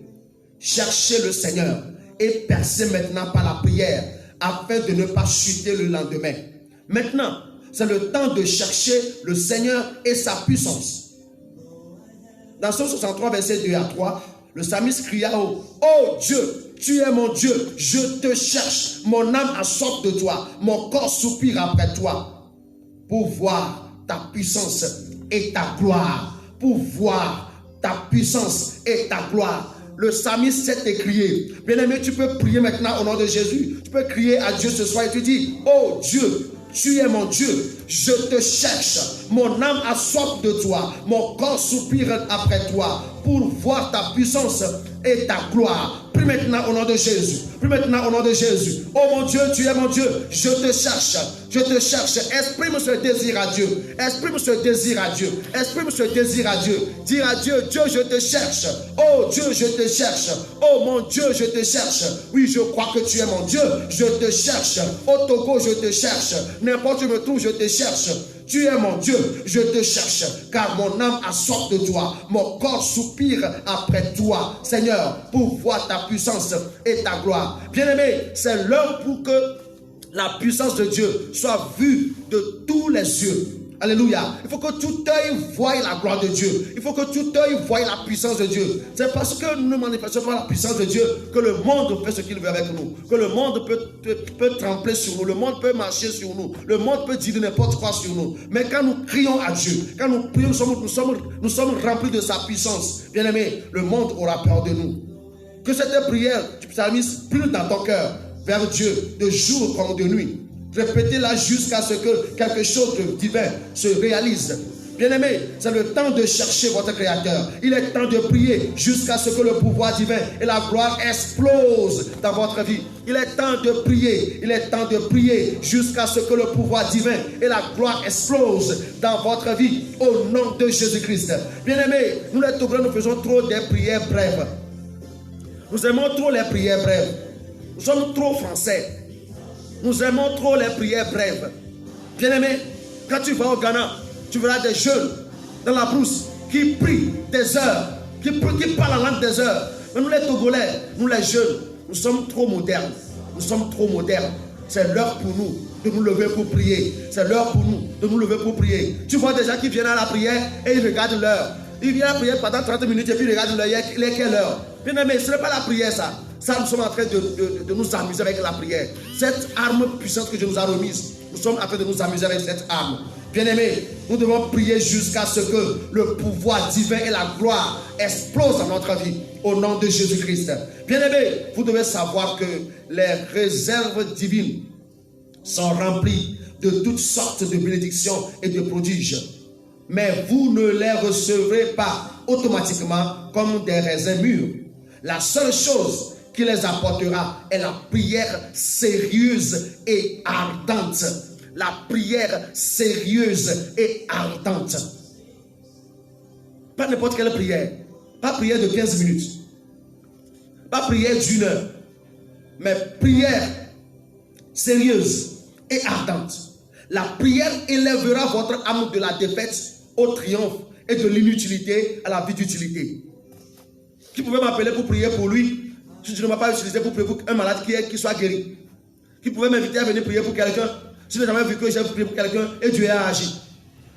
Cherchez le Seigneur et percez maintenant par la prière afin de ne pas chuter le lendemain. Maintenant, c'est le temps de chercher le Seigneur et sa puissance. Dans Psaume 63, verset 2 à 3, le psalmiste cria haut: Oh Dieu, tu es mon Dieu, je te cherche, mon âme a soif de toi, mon corps soupire après toi, pour voir ta puissance et ta gloire, pour voir ta puissance et ta gloire. Le psalmiste s'est écrié. Bien-aimé, tu peux prier maintenant au nom de Jésus. Tu peux crier à Dieu ce soir et tu dis: Oh Dieu, tu es mon Dieu, je te cherche, mon âme a soif de toi, mon corps soupire après toi, pour voir ta puissance et ta gloire. Prie maintenant au nom de Jésus. Prie maintenant au nom de Jésus. Oh mon Dieu, tu es mon Dieu, je te cherche, je te cherche. Exprime ce désir à Dieu. Exprime ce désir à Dieu. Exprime ce désir à Dieu. Dis à Dieu: Dieu, je te cherche. Oh Dieu, je te cherche. Oh mon Dieu, je te cherche. Oui, je crois que tu es mon Dieu. Je te cherche. Au Togo, je te cherche. N'importe où je me trouve, je te cherche. Tu es mon Dieu, je te cherche, car mon âme a soif de toi, mon corps soupire après toi, Seigneur, pour voir ta puissance et ta gloire. Bien-aimé, c'est l'heure pour que la puissance de Dieu soit vue de tous les yeux. Alléluia. Il faut que tout œil voie la gloire de Dieu. Il faut que tout œil voie la puissance de Dieu. C'est parce que nous manifestons la puissance de Dieu que le monde fait ce qu'il veut avec nous. Que le monde peut trembler sur nous. Le monde peut marcher sur nous. Le monde peut dire n'importe quoi sur nous. Mais quand nous crions à Dieu, quand nous prions, nous sommes remplis de sa puissance. Bien-aimé, le monde aura peur de nous. Que cette prière du psalmiste brûle dans ton cœur vers Dieu de jour comme de nuit. Répétez-la jusqu'à ce que quelque chose de divin se réalise. Bien-aimé, c'est le temps de chercher votre Créateur. Il est temps de prier jusqu'à ce que le pouvoir divin et la gloire explosent dans votre vie. Il est temps de prier. Il est temps de prier jusqu'à ce que le pouvoir divin et la gloire explosent dans votre vie au nom de Jésus-Christ. Bien-aimé, nous les Togolais, nous faisons trop des prières brèves. Nous aimons trop les prières brèves. Nous sommes trop français. Nous aimons trop les prières brèves. Bien-aimé, quand tu vas au Ghana, tu verras des jeunes dans la brousse qui prient des heures, qui parlent la langue des heures. Mais nous les Togolais, nous les jeunes, nous sommes trop modernes. Nous sommes trop modernes. C'est l'heure pour nous de nous lever pour prier. C'est l'heure pour nous de nous lever pour prier. Tu vois des gens qui viennent à la prière et ils regardent l'heure. Ils viennent à la prière pendant 30 minutes et puis ils regardent l'heure. Il est quelle heure? Bien-aimé, ce n'est pas la prière ça. Ça, nous sommes en train de nous amuser avec la prière. Cette arme puissante que Dieu nous a remise, nous sommes en train de nous amuser avec cette arme. Bien-aimés, nous devons prier jusqu'à ce que le pouvoir divin et la gloire explosent dans notre vie, au nom de Jésus-Christ. Bien-aimés, vous devez savoir que les réserves divines sont remplies de toutes sortes de bénédictions et de prodiges. Mais vous ne les recevrez pas automatiquement comme des raisins mûrs. La seule chose qui les apportera est la prière sérieuse et ardente. La prière sérieuse et ardente. Pas n'importe quelle prière. Pas prière de 15 minutes. Pas prière d'1 heure. Mais prière sérieuse et ardente. La prière élèvera votre âme de la défaite au triomphe et de l'inutilité à la vie d'utilité. Qui pouvait m'appeler pour prier pour lui si je ne m'ai pas utilisé pour prier pour un malade qui soit guéri? Qui pouvait m'inviter à venir prier pour quelqu'un si je n'ai jamais vu que j'ai prié pour quelqu'un et Dieu a agi?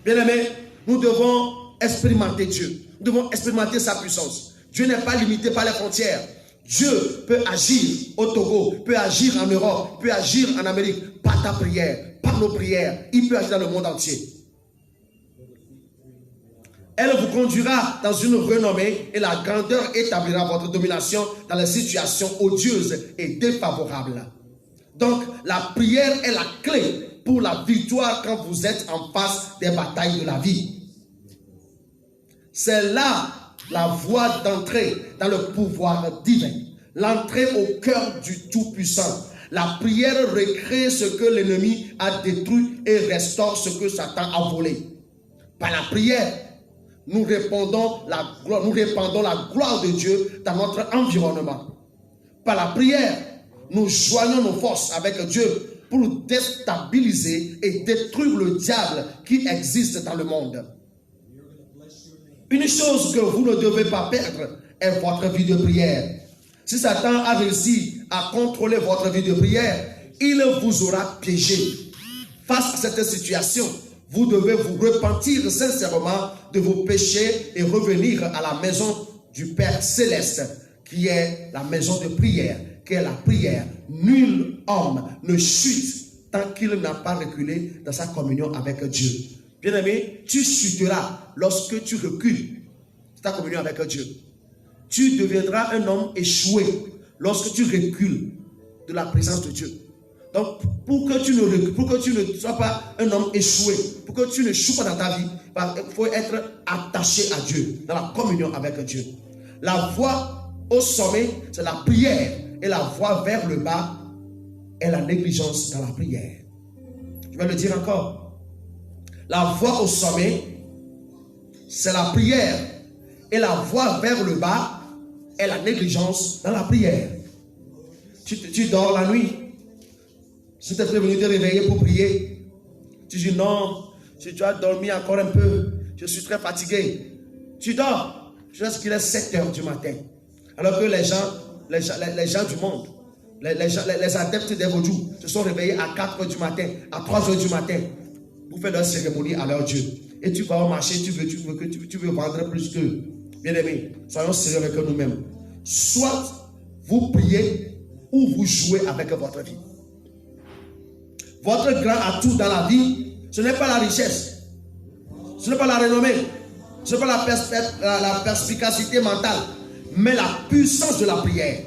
Bien-aimés, nous devons expérimenter Dieu. Nous devons expérimenter sa puissance. Dieu n'est pas limité par les frontières. Dieu peut agir au Togo, peut agir en Europe, peut agir en Amérique par ta prière, par nos prières. Il peut agir dans le monde entier. Elle vous conduira dans une renommée et la grandeur établira votre domination dans les situations odieuses et défavorables. Donc, la prière est la clé pour la victoire quand vous êtes en face des batailles de la vie. C'est là la voie d'entrée dans le pouvoir divin, l'entrée au cœur du Tout-Puissant. La prière recrée ce que l'ennemi a détruit et restaure ce que Satan a volé. Par la prière, nous répandons la gloire de Dieu dans notre environnement. Par la prière, nous joignons nos forces avec Dieu pour déstabiliser et détruire le diable qui existe dans le monde. Une chose que vous ne devez pas perdre est votre vie de prière. Si Satan a réussi à contrôler votre vie de prière, il vous aura piégé. Face à cette situation, vous devez vous repentir sincèrement de vos péchés et revenir à la maison du Père Céleste, qui est la maison de prière, qui est la prière. Nul homme ne chute tant qu'il n'a pas reculé dans sa communion avec Dieu. Bien-aimé, tu chuteras lorsque tu recules ta communion avec Dieu. Tu deviendras un homme échoué lorsque tu recules de la présence de Dieu. Donc, pour que tu ne sois pas un homme échoué, pour que tu ne échoues pas dans ta vie, il faut être attaché à Dieu, dans la communion avec Dieu. La voie au sommet, c'est la prière, et la voie vers le bas est la négligence dans la prière. Je vais le dire encore. La voie au sommet, c'est la prière, et la voie vers le bas est la négligence dans la prière. Tu dors la nuit. Si tu es venu te réveiller pour prier, tu dis non, si tu as dormi encore un peu, je suis très fatigué. Tu dors jusqu'à ce qu'il est 7 heures du matin. Alors que les gens du monde, les adeptes des vaudous se sont réveillés à 4 heures du matin, à 3 heures du matin, pour faire leur cérémonie à leur Dieu. Et tu vas au marché, tu veux vendre plus qu'eux. Bien aimés, soyons sérieux avec nous-mêmes. Soit vous priez ou vous jouez avec votre vie. Votre grand atout dans la vie, ce n'est pas la richesse, ce n'est pas la renommée, ce n'est pas la perspicacité mentale, mais la puissance de la prière.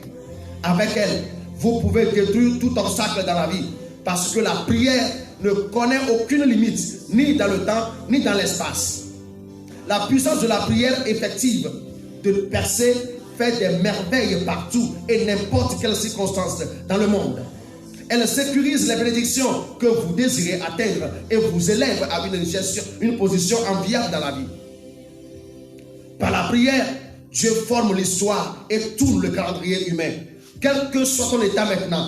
Avec elle, vous pouvez détruire tout obstacle dans la vie, parce que la prière ne connaît aucune limite, ni dans le temps, ni dans l'espace. La puissance de la prière effective de percer fait des merveilles partout et n'importe quelle circonstance dans le monde. Elle sécurise les bénédictions que vous désirez atteindre et vous élève à une position enviable dans la vie. Par la prière, Dieu forme l'histoire et tourne le calendrier humain. Quel que soit ton état maintenant,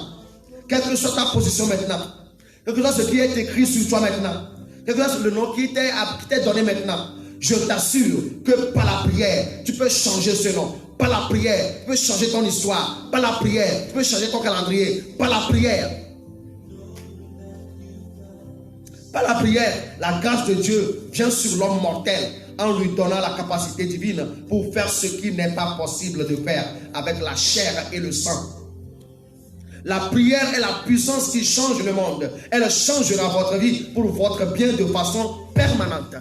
quelle que soit ta position maintenant, quel que soit ce qui est écrit sur toi maintenant, quel que soit le nom qui t'est donné maintenant, je t'assure que par la prière, tu peux changer ce nom. Par la prière, tu peux changer ton histoire. Par la prière, tu peux changer ton calendrier. Par la prière. Par la prière, la grâce de Dieu vient sur l'homme mortel en lui donnant la capacité divine pour faire ce qui n'est pas possible de faire avec la chair et le sang. La prière est la puissance qui change le monde. Elle changera votre vie pour votre bien de façon permanente.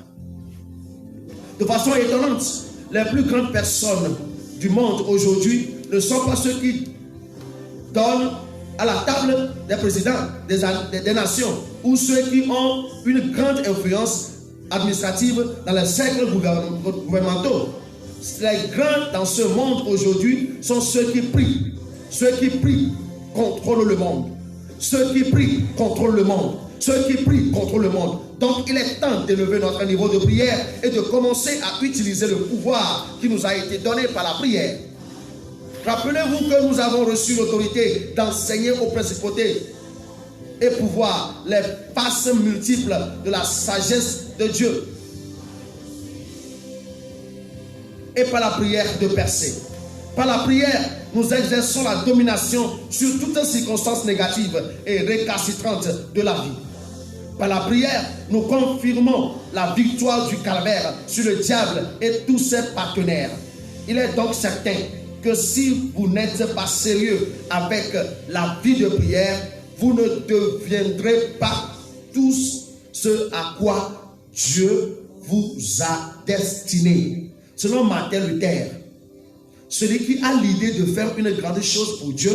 De façon étonnante, les plus grandes personnes du monde aujourd'hui ne sont pas ceux qui donnent à la table des présidents des nations ou ceux qui ont une grande influence administrative dans les cercles gouvernementaux. Les grands dans ce monde aujourd'hui sont ceux qui prient. Ceux qui prient contrôlent le monde. Ceux qui prient contrôlent le monde. Ceux qui prient contrôlent le monde. Donc il est temps d'élever notre niveau de prière et de commencer à utiliser le pouvoir qui nous a été donné par la prière. Rappelez-vous que nous avons reçu l'autorité d'enseigner aux principautés et pouvoir les faces multiples de la sagesse de Dieu. Et par la prière de percer. Par la prière, nous exerçons la domination sur toute circonstance négative et récalcitrante de la vie. Par la prière, nous confirmons la victoire du calvaire sur le diable et tous ses partenaires. Il est donc certain que si vous n'êtes pas sérieux avec la vie de prière, vous ne deviendrez pas tous ce à quoi Dieu vous a destiné. Selon Martin Luther, celui qui a l'idée de faire une grande chose pour Dieu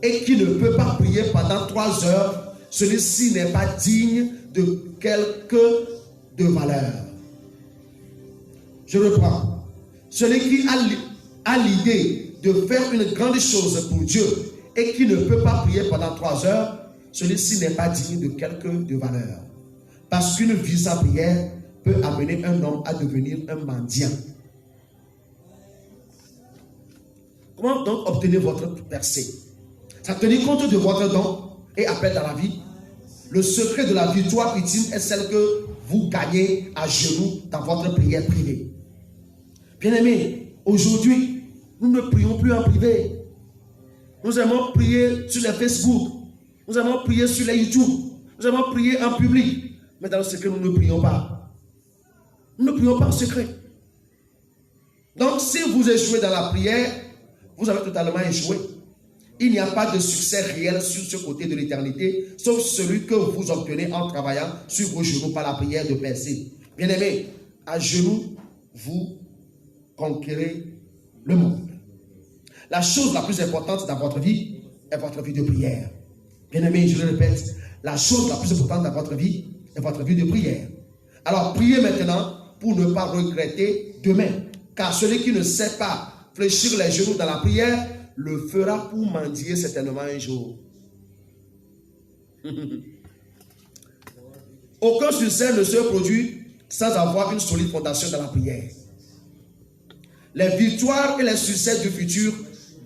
et qui ne peut pas prier pendant 3 heures celui-ci n'est pas digne de quelque de valeur. Je reprends. Celui qui a l'idée de faire une grande chose pour Dieu et qui ne peut pas prier pendant 3 heures, celui-ci n'est pas digne de quelque de valeur. Parce qu'une vie sans prière peut amener un homme à devenir un mendiant. Comment donc obtenir votre percée? Ça tenir compte de votre don et appel dans la vie. Le secret de la victoire ultime est celle que vous gagnez à genoux dans votre prière privée. Bien-aimés, aujourd'hui, nous ne prions plus en privé. Nous aimons prier sur les Facebook. Nous aimons prier sur les YouTube. Nous aimons prier en public. Mais dans le secret, nous ne prions pas. Nous ne prions pas en secret. Donc, si vous échouez dans la prière, vous avez totalement échoué. Il n'y a pas de succès réel sur ce côté de l'éternité, sauf celui que vous obtenez en travaillant sur vos genoux par la prière de percée. Bien-aimés, à genoux, vous conquérez le monde. La chose la plus importante dans votre vie est votre vie de prière. Bien-aimés, je le répète, la chose la plus importante dans votre vie est votre vie de prière. Alors, priez maintenant pour ne pas regretter demain. Car celui qui ne sait pas fléchir les genoux dans la prière le fera pour mendier certainement un jour. Aucun succès ne se produit sans avoir une solide fondation dans la prière. Les victoires et les succès du futur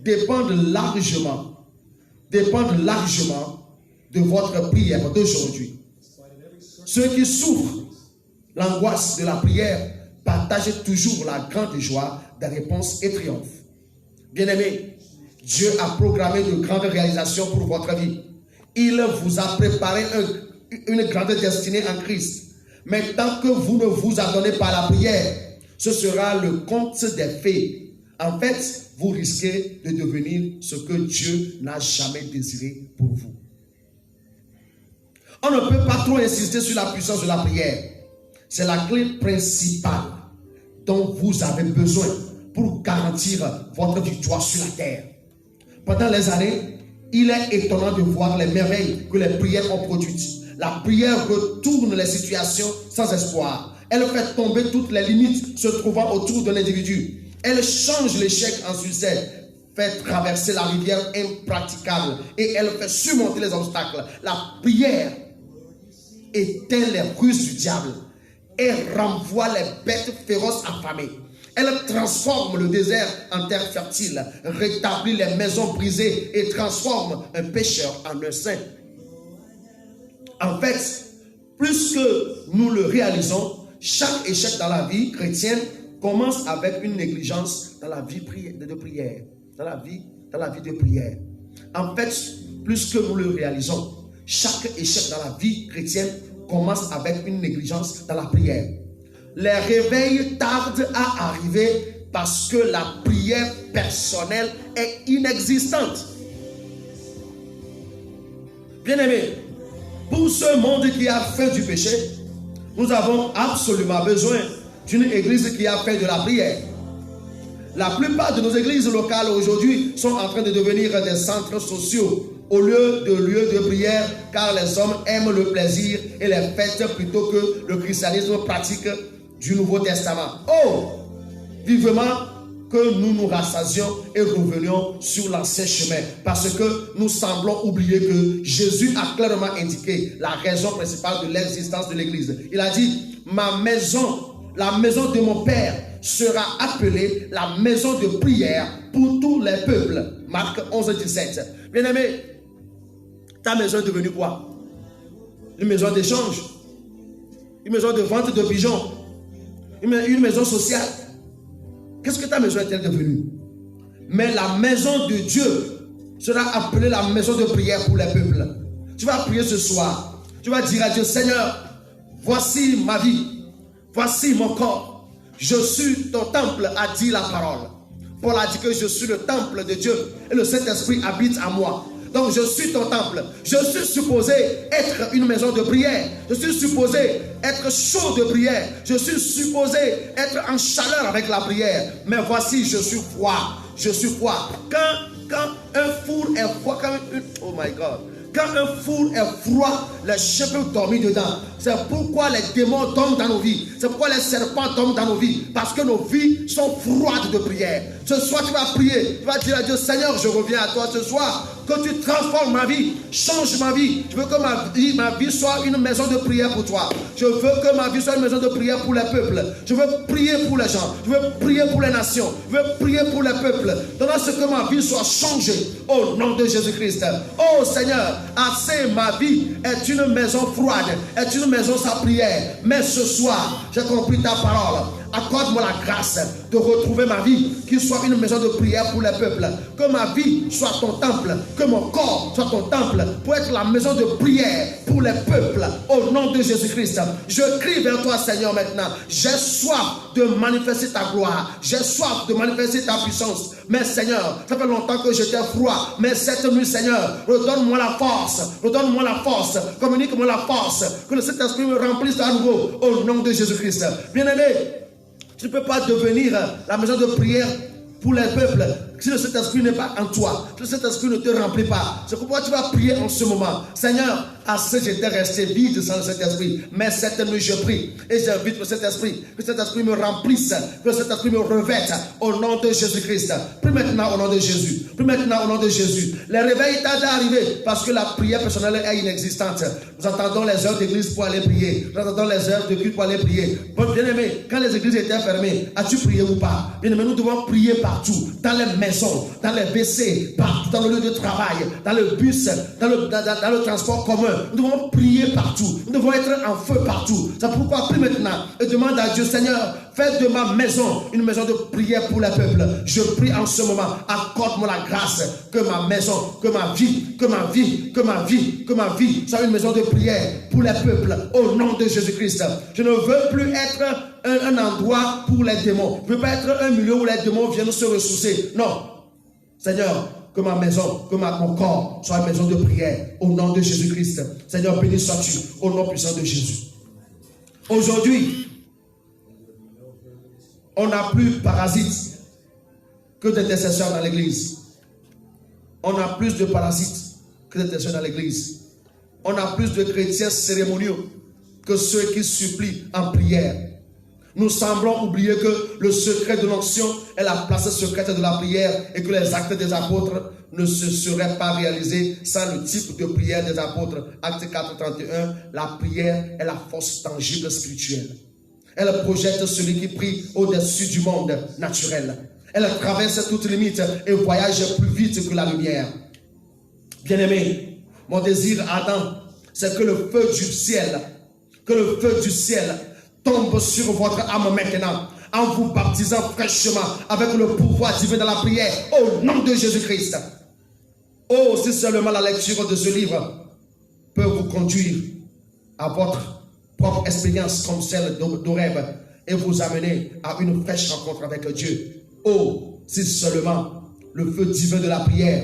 dépendent largement de votre prière d'aujourd'hui. Ceux qui souffrent l'angoisse de la prière partagent toujours la grande joie des réponses et triomphes. Bien-aimés, Dieu a programmé de grandes réalisations pour votre vie. Il vous a préparé une grande destinée en Christ. Mais tant que vous ne vous adonnez pas à la prière, ce sera le conte des fées. En fait, vous risquez de devenir ce que Dieu n'a jamais désiré pour vous. On ne peut pas trop insister sur la puissance de la prière. C'est la clé principale dont vous avez besoin pour garantir votre victoire sur la terre. Pendant les années, il est étonnant de voir les merveilles que les prières ont produites. La prière retourne les situations sans espoir. Elle fait tomber toutes les limites se trouvant autour de l'individu. Elle change l'échec en succès, fait traverser la rivière impraticable et elle fait surmonter les obstacles. La prière éteint les ruses du diable et renvoie les bêtes féroces affamées. Elle transforme le désert en terre fertile, rétablit les maisons brisées et transforme un pécheur en un saint. En fait, plus que nous le réalisons, chaque échec dans la vie chrétienne commence avec une négligence dans la vie de prière. Dans la vie de prière. En fait, plus que nous le réalisons, chaque échec dans la vie chrétienne commence avec une négligence dans la prière. Les réveils tardent à arriver parce que la prière personnelle est inexistante. Bien-aimés, pour ce monde qui a faim du péché, nous avons absolument besoin d'une église qui a fait de la prière. La plupart de nos églises locales aujourd'hui sont en train de devenir des centres sociaux au lieu de lieux de prière, car les hommes aiment le plaisir et les fêtes plutôt que le christianisme pratique du Nouveau Testament. Oh, vivement que nous nous rassasions et revenions sur l'ancien chemin, parce que nous semblons oublier que Jésus a clairement indiqué la raison principale de l'existence de l'église. Il a dit, ma maison, la maison de mon Père sera appelée la maison de prière pour tous les peuples. Marc 11, 17. Bien-aimé, ta maison est devenue quoi? Une maison d'échange, une maison de vente de pigeons, une maison sociale. Qu'est-ce que ta maison est-elle devenue? Mais la maison de Dieu sera appelée la maison de prière pour les peuples. Tu vas prier ce soir. Tu vas dire à Dieu, Seigneur, voici ma vie, voici mon corps. Je suis ton temple, a dit la parole. Paul a dit que je suis le temple de Dieu et le Saint-Esprit habite en moi. Donc je suis ton temple. Je suis supposé être une maison de prière. Je suis supposé être chaud de prière. Je suis supposé être en chaleur avec la prière. Mais voici, je suis froid. Je suis froid. Quand un four est froid, oh my God. Quand un four est froid, les chiens peuvent dormir dedans. C'est pourquoi les démons dorment dans nos vies. C'est pourquoi les serpents dorment dans nos vies. Parce que nos vies sont froides de prière. Ce soir, tu vas prier. Tu vas dire à Dieu, Seigneur, je reviens à toi ce soir. Que tu transformes ma vie, change ma vie. Je veux que ma vie soit une maison de prière pour toi. Je veux que ma vie soit une maison de prière pour les peuples. Je veux prier pour les gens. Je veux prier pour les nations. Je veux prier pour les peuples. Donne ce que ma vie soit changée au nom de Jésus-Christ. Oh Seigneur, assez ma vie est une maison froide, est une maison sans prière. Mais ce soir, j'ai compris ta parole. Accorde-moi la grâce de retrouver ma vie, qui soit une maison de prière pour les peuples. Que ma vie soit ton temple, que mon corps soit ton temple, pour être la maison de prière pour les peuples. Au nom de Jésus-Christ, je crie vers toi, Seigneur, maintenant. J'ai soif de manifester ta gloire. J'ai soif de manifester ta puissance. Mais Seigneur, ça fait longtemps que j'étais froid. Mais cette nuit, Seigneur, redonne-moi la force. Redonne-moi la force. Communique-moi la force. Que le Saint-Esprit me remplisse à nouveau. Au nom de Jésus-Christ. Bien-aimé, tu ne peux pas devenir la maison de prière pour les peuples si le Saint-Esprit n'est pas en toi, si le Saint-Esprit ne te remplit pas. C'est pourquoi tu vas prier en ce moment. Seigneur, assez j'étais resté vide sans le Saint-Esprit, mais cette nuit je prie et j'invite le Saint-Esprit, que le Saint-Esprit me remplisse, que le Saint-Esprit me revête au nom de Jésus-Christ. Prie maintenant au nom de Jésus. Prie maintenant au nom de Jésus. Les réveils tardent à arriver parce que la prière personnelle est inexistante. Nous entendons les heures d'église pour aller prier. Nous entendons les heures de culte pour aller prier. Bon, bien-aimé, quand les églises étaient fermées, as-tu prié ou pas? Bien-aimé, nous devons prier partout, dans les maisons, dans les WC, partout, dans le lieu de travail, dans le bus, dans le transport commun. Nous devons prier partout. Nous devons être en feu partout. C'est pourquoi prie maintenant et demande à Dieu, Seigneur, fais de ma maison une maison de prière pour les peuples. Je prie en ce moment, accorde-moi la grâce que ma maison, que ma vie soit une maison de prière pour les peuples au nom de Jésus-Christ. Je ne veux plus être un endroit pour les démons. Je ne veux pas être un milieu où les démons viennent se ressourcer. Non. Seigneur, que ma maison, que mon corps soit une maison de prière au nom de Jésus-Christ. Seigneur, béni sois-tu au nom puissant de Jésus. Aujourd'hui, on n'a plus parasites que d'intercesseurs dans l'église. On a plus de parasites que d'intercesseurs dans l'église. On a plus de chrétiens cérémoniaux que ceux qui supplient en prière. Nous semblons oublier que le secret de l'onction est la place secrète de la prière et que les actes des apôtres ne se seraient pas réalisés sans le type de prière des apôtres. Acte 4, 31, la prière est la force tangible spirituelle. Elle projette celui qui prie au-dessus du monde naturel. Elle traverse toutes limites et voyage plus vite que la lumière. Bien-aimé, mon désir ardent, c'est que le feu du ciel tombe sur votre âme maintenant, en vous baptisant fraîchement avec le pouvoir divin de la prière, au nom de Jésus-Christ. Oh, si seulement la lecture de ce livre peut vous conduire à votre propre expérience comme celle d'Horeb et vous amener à une fraîche rencontre avec Dieu. Oh, si seulement le feu divin de la prière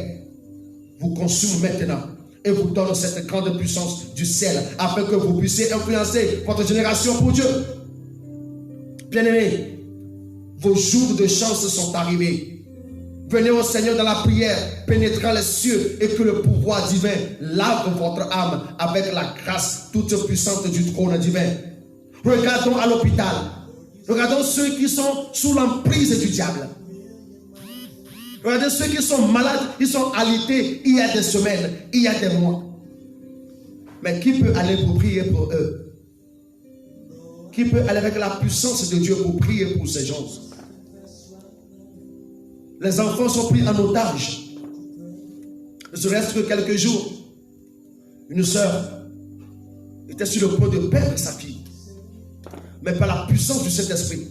vous consume maintenant et vous donne cette grande puissance du ciel afin que vous puissiez influencer votre génération pour Dieu. Bien-aimés, vos jours de chance sont arrivés. Venez au Seigneur dans la prière, pénétrant les cieux et que le pouvoir divin lave votre âme avec la grâce toute puissante du trône divin. Regardons à l'hôpital. Regardons ceux qui sont sous l'emprise du diable. Regardez ceux qui sont malades, ils sont alités il y a des semaines, il y a des mois. Mais qui peut aller pour prier pour eux? Qui peut aller avec la puissance de Dieu pour prier pour ces gens? Les enfants sont pris en otage. Ne serait-ce que quelques jours, une sœur était sur le point de perdre sa fille. Mais par la puissance du Saint-Esprit,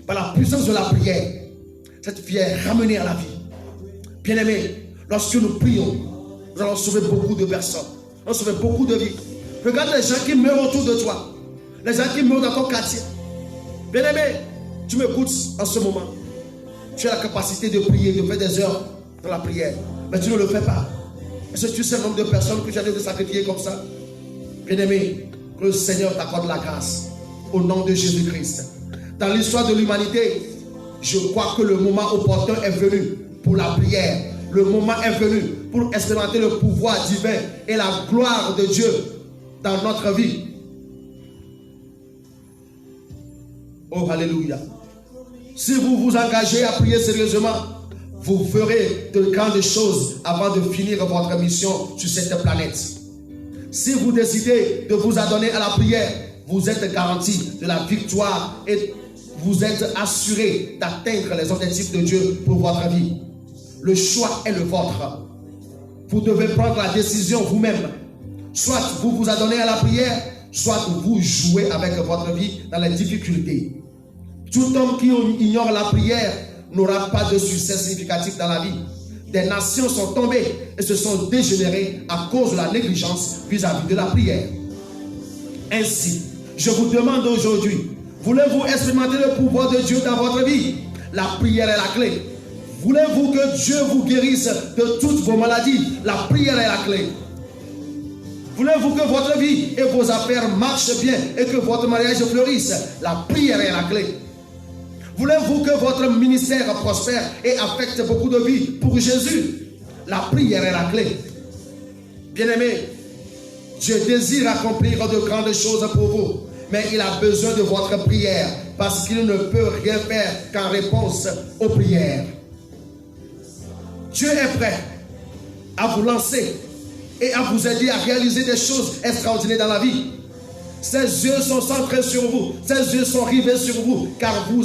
par la puissance de la prière, cette fille est ramenée à la vie. Bien-aimés, lorsque nous prions, nous allons sauver beaucoup de personnes. Nous allons sauver beaucoup de vies. Regarde les gens qui meurent autour de toi. Les gens qui meurent dans ton quartier. Bien-aimé, tu m'écoutes en ce moment. Tu as la capacité de prier, de faire des heures dans la prière. Mais tu ne le fais pas. Est-ce que tu sais le nombre de personnes que tu as de sacrifier comme ça? Bien-aimé, que le Seigneur t'accorde la grâce. Au nom de Jésus-Christ. Dans l'histoire de l'humanité, je crois que le moment opportun est venu pour la prière. le moment est venu pour expérimenter le pouvoir divin et la gloire de Dieu dans notre vie. Oh, alléluia. Si vous vous engagez à prier sérieusement, vous ferez de grandes choses avant de finir votre mission sur cette planète. Si vous décidez de vous adonner à la prière, vous êtes garanti de la victoire et vous êtes assuré d'atteindre les objectifs de Dieu pour votre vie. Le choix est le vôtre. Vous devez prendre la décision vous-même. Soit vous vous adonnez à la prière, soit vous jouez avec votre vie dans les difficultés. Tout homme qui ignore la prière n'aura pas de succès significatif dans la vie. Des nations sont tombées et se sont dégénérées à cause de la négligence vis-à-vis de la prière. Ainsi, je vous demande aujourd'hui, voulez-vous expérimenter le pouvoir de Dieu dans votre vie? La prière est la clé. Voulez-vous que Dieu vous guérisse de toutes vos maladies? La prière est la clé. Voulez-vous que votre vie et vos affaires marchent bien et que votre mariage fleurisse? La prière est la clé. Voulez-vous que votre ministère prospère et affecte beaucoup de vies pour Jésus? La prière est la clé. Bien-aimés, Dieu désire accomplir de grandes choses pour vous, mais il a besoin de votre prière parce qu'il ne peut rien faire qu'en réponse aux prières. Dieu est prêt à vous lancer et à vous aider à réaliser des choses extraordinaires dans la vie. Ses yeux sont centrés sur vous, ses yeux sont rivés sur vous, car vous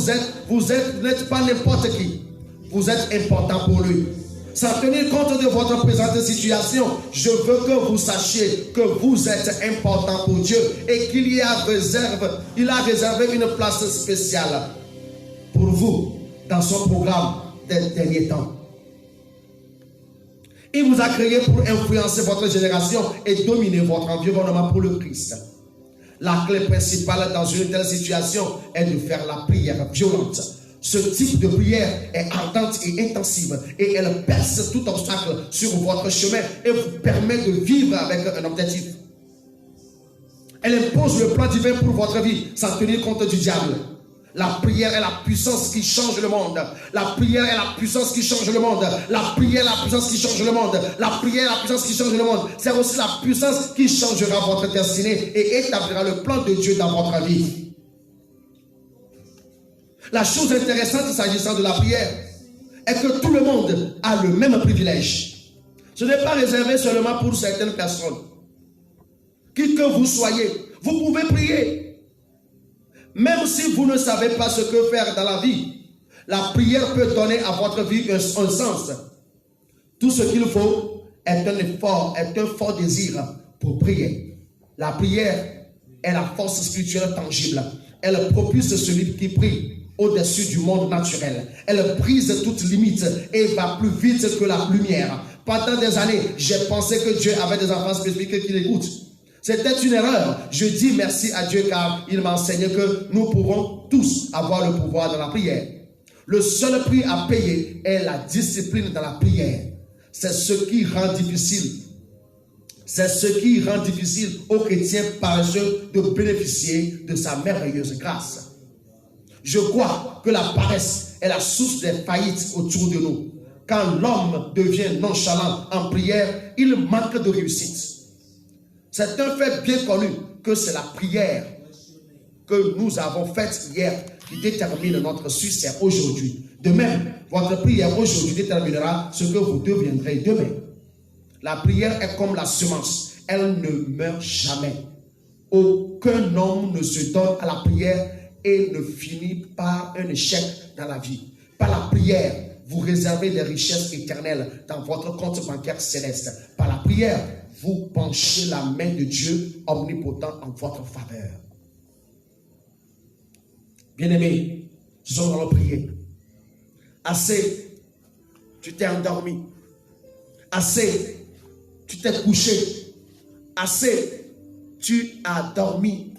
n'êtes pas n'importe qui. Vous êtes important pour lui. Sans tenir compte de votre présente situation, je veux que vous sachiez que vous êtes important pour Dieu et qu'il a réservé une place spéciale pour vous dans son programme des derniers temps. Il vous a créé pour influencer votre génération et dominer votre environnement pour le Christ. La clé principale dans une telle situation est de faire la prière violente. Ce type de prière est ardente et intensive et elle perce tout obstacle sur votre chemin et vous permet de vivre avec un objectif. Elle impose le plan divin pour votre vie sans tenir compte du diable. La prière est la puissance qui change le monde. La prière est la puissance qui change le monde. La prière est la puissance qui change le monde. La prière est la puissance qui change le monde. C'est aussi la puissance qui changera votre destinée et établira le plan de Dieu dans votre vie. La chose intéressante s'agissant de la prière est que tout le monde a le même privilège. Ce n'est pas réservé seulement pour certaines personnes. Qui que vous soyez, vous pouvez prier. Même si vous ne savez pas ce que faire dans la vie, la prière peut donner à votre vie un sens. Tout ce qu'il faut est un fort désir pour prier. La prière est la force spirituelle tangible. Elle propulse celui qui prie au-dessus du monde naturel. Elle brise toute limite et va plus vite que la lumière. Pendant des années, j'ai pensé que Dieu avait des enfants spécifiques qui l'écoutent. C'était une erreur. Je dis merci à Dieu car il m'a enseigné que nous pouvons tous avoir le pouvoir de la prière. Le seul prix à payer est la discipline dans la prière. C'est ce qui rend difficile. C'est ce qui rend difficile aux chrétiens paresseux de bénéficier de sa merveilleuse grâce. Je crois que la paresse est la source des faillites autour de nous. Quand l'homme devient nonchalant en prière, il manque de réussite. C'est un fait bien connu que c'est la prière que nous avons faite hier qui détermine notre succès aujourd'hui. De même, votre prière aujourd'hui déterminera ce que vous deviendrez demain. La prière est comme la semence. Elle ne meurt jamais. Aucun homme ne se donne à la prière et ne finit par un échec dans la vie. Par la prière, vous réservez des richesses éternelles dans votre compte bancaire céleste. Par la prière, vous penchez la main de Dieu omnipotent en votre faveur. Bien-aimés, nous allons prier. Assez, tu t'es endormi. Assez, tu t'es couché. Assez, tu as dormi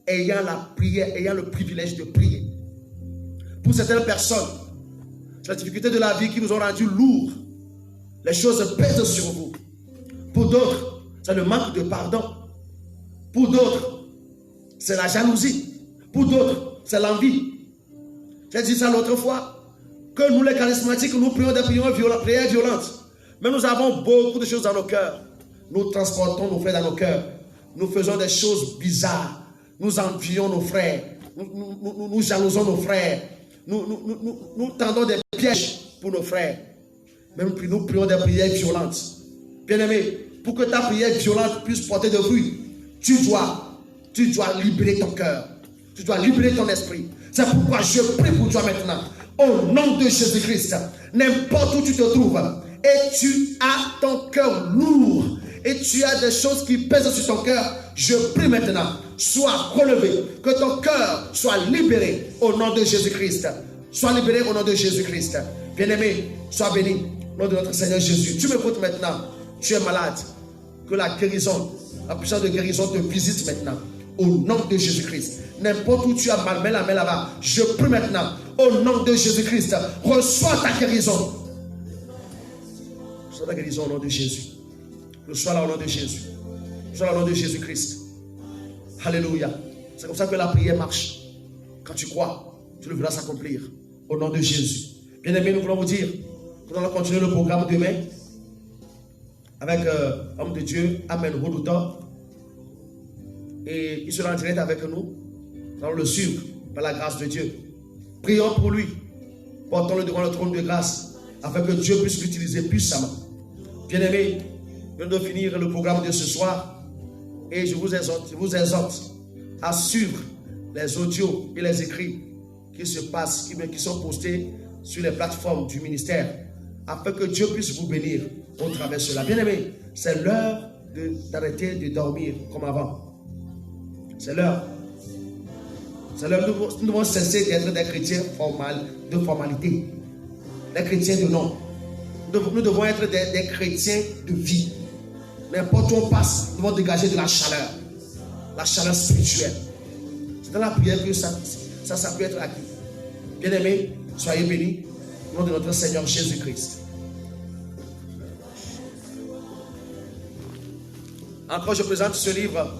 ayant la prière, ayant le privilège de prier. Pour certaines personnes, c'est la difficulté de la vie qui vous ont rendu lourds. Les choses pèsent sur vous. Pour d'autres, c'est le manque de pardon. Pour d'autres, c'est la jalousie. Pour d'autres, c'est l'envie. J'ai dit ça l'autre fois, que nous les charismatiques, nous prions des prières violentes. Mais nous avons beaucoup de choses dans nos cœurs. Nous transportons nos frères dans nos cœurs. Nous faisons des choses bizarres. Nous envions nos frères. Nous jalousons nos frères. Nous tendons des pièges pour nos frères. Même nous prions des prières violentes. Bien-aimé, pour que ta prière violente puisse porter de fruits, tu dois libérer ton cœur. Tu dois libérer ton esprit. C'est pourquoi je prie pour toi maintenant. Au nom de Jésus-Christ, n'importe où tu te trouves, et tu as ton cœur lourd, et tu as des choses qui pèsent sur ton cœur, je prie maintenant, sois relevé, que ton cœur soit libéré au nom de Jésus-Christ. Sois libéré au nom de Jésus-Christ. Bien-aimé, sois béni au nom de notre Seigneur Jésus. Tu m'écoutes maintenant, tu es malade, que la guérison, la puissance de guérison te visite maintenant. Au nom de Jésus-Christ. N'importe où tu as mal, mets la main là-bas. Je prie maintenant, au nom de Jésus-Christ, reçois ta guérison. Reçois ta guérison au nom de Jésus. Reçois-la au nom de Jésus. Reçois-la au nom de Jésus-Christ. Alléluia. C'est comme ça que la prière marche. Quand tu crois, tu le verras s'accomplir. Au nom de Jésus. Bien-aimés, nous voulons vous dire que nous allons continuer le programme demain avec l'homme de Dieu, Amen Rodouta. Et il sera en direct avec nous. Nous allons le suivre par la grâce de Dieu. Prions pour lui. Portons-le devant le trône de grâce afin que Dieu puisse l'utiliser puissamment. Bien-aimés, nous venons de finir le programme de ce soir. Et je vous exhorte à suivre les audios et les écrits qui se passent, qui sont postés sur les plateformes du ministère afin que Dieu puisse vous bénir au travers de cela. Bien-aimés, c'est l'heure d'arrêter de dormir comme avant. C'est l'heure. C'est l'heure. Nous devons cesser d'être des chrétiens de formalité. Des chrétiens de nom. Nous devons être des chrétiens de vie. N'importe où on passe, nous devons dégager de la chaleur. La chaleur spirituelle. C'est dans la prière que ça peut être acquis. Bien-aimés, soyez bénis au nom de notre Seigneur Jésus-Christ. Encore, je présente ce livre,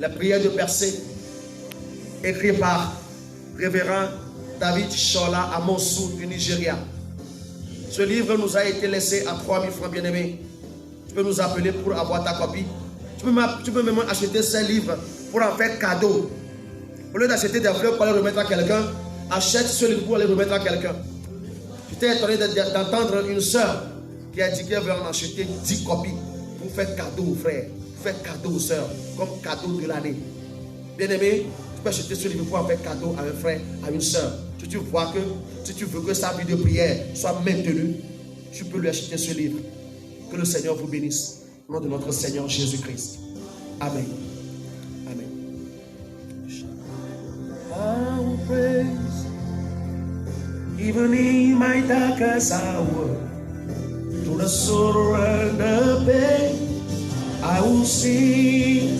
La prière de percée, écrit par révérend David Shola à Monsu du Nigeria. Ce livre nous a été laissé à 3000 francs, bien-aimés. Tu peux nous appeler pour avoir ta copie. Tu peux même acheter ces livres pour en faire cadeau. Au lieu d'acheter des fleurs pour les remettre à quelqu'un, achète ce livre pour les remettre à quelqu'un. J'étais étonné d'entendre une soeur qui a dit qu'elle veut en acheter 10 copies pour faire cadeau aux frères, pour faire cadeau aux soeurs, comme cadeau de l'année. Bien-aimé, tu peux acheter ce livre pour en faire cadeau à un frère, à une soeur. Si tu veux que sa vie de prière soit maintenue, tu peux lui acheter ce livre. Que le Seigneur vous bénisse. Au nom de notre Seigneur Jésus-Christ. Amen. Amen. I will praise, even in my darkest hour, through the sorrow and the pain, I will sing,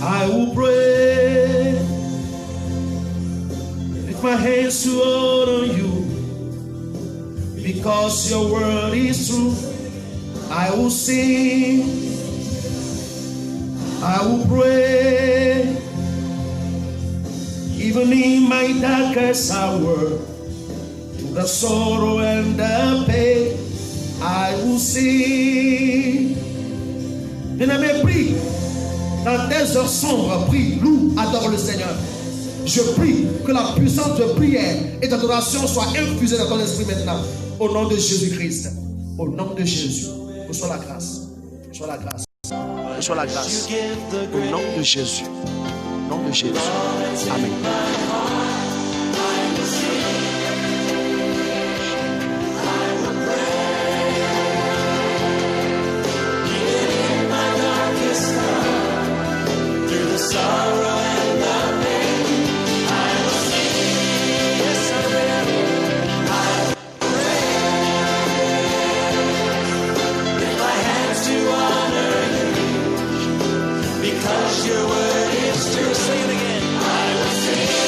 I will pray, lift my hands to honor you, because your word is true. I will sing, I will pray, even in my darkest hour, through the sorrow and the pain, I will sing. Bien-aimé, prie. Dans tes heures sombres, prie, loue, adore le Seigneur. Je prie que la puissance de prière et d'adoration soit infusée dans ton esprit maintenant. Au nom de Jésus-Christ. Au nom de Jésus. Reçois la grâce. Reçois la grâce. Reçois la grâce. Au nom de Jésus. Au nom de Jésus. Amen.
Because your word is true. Sing it again. I will sing.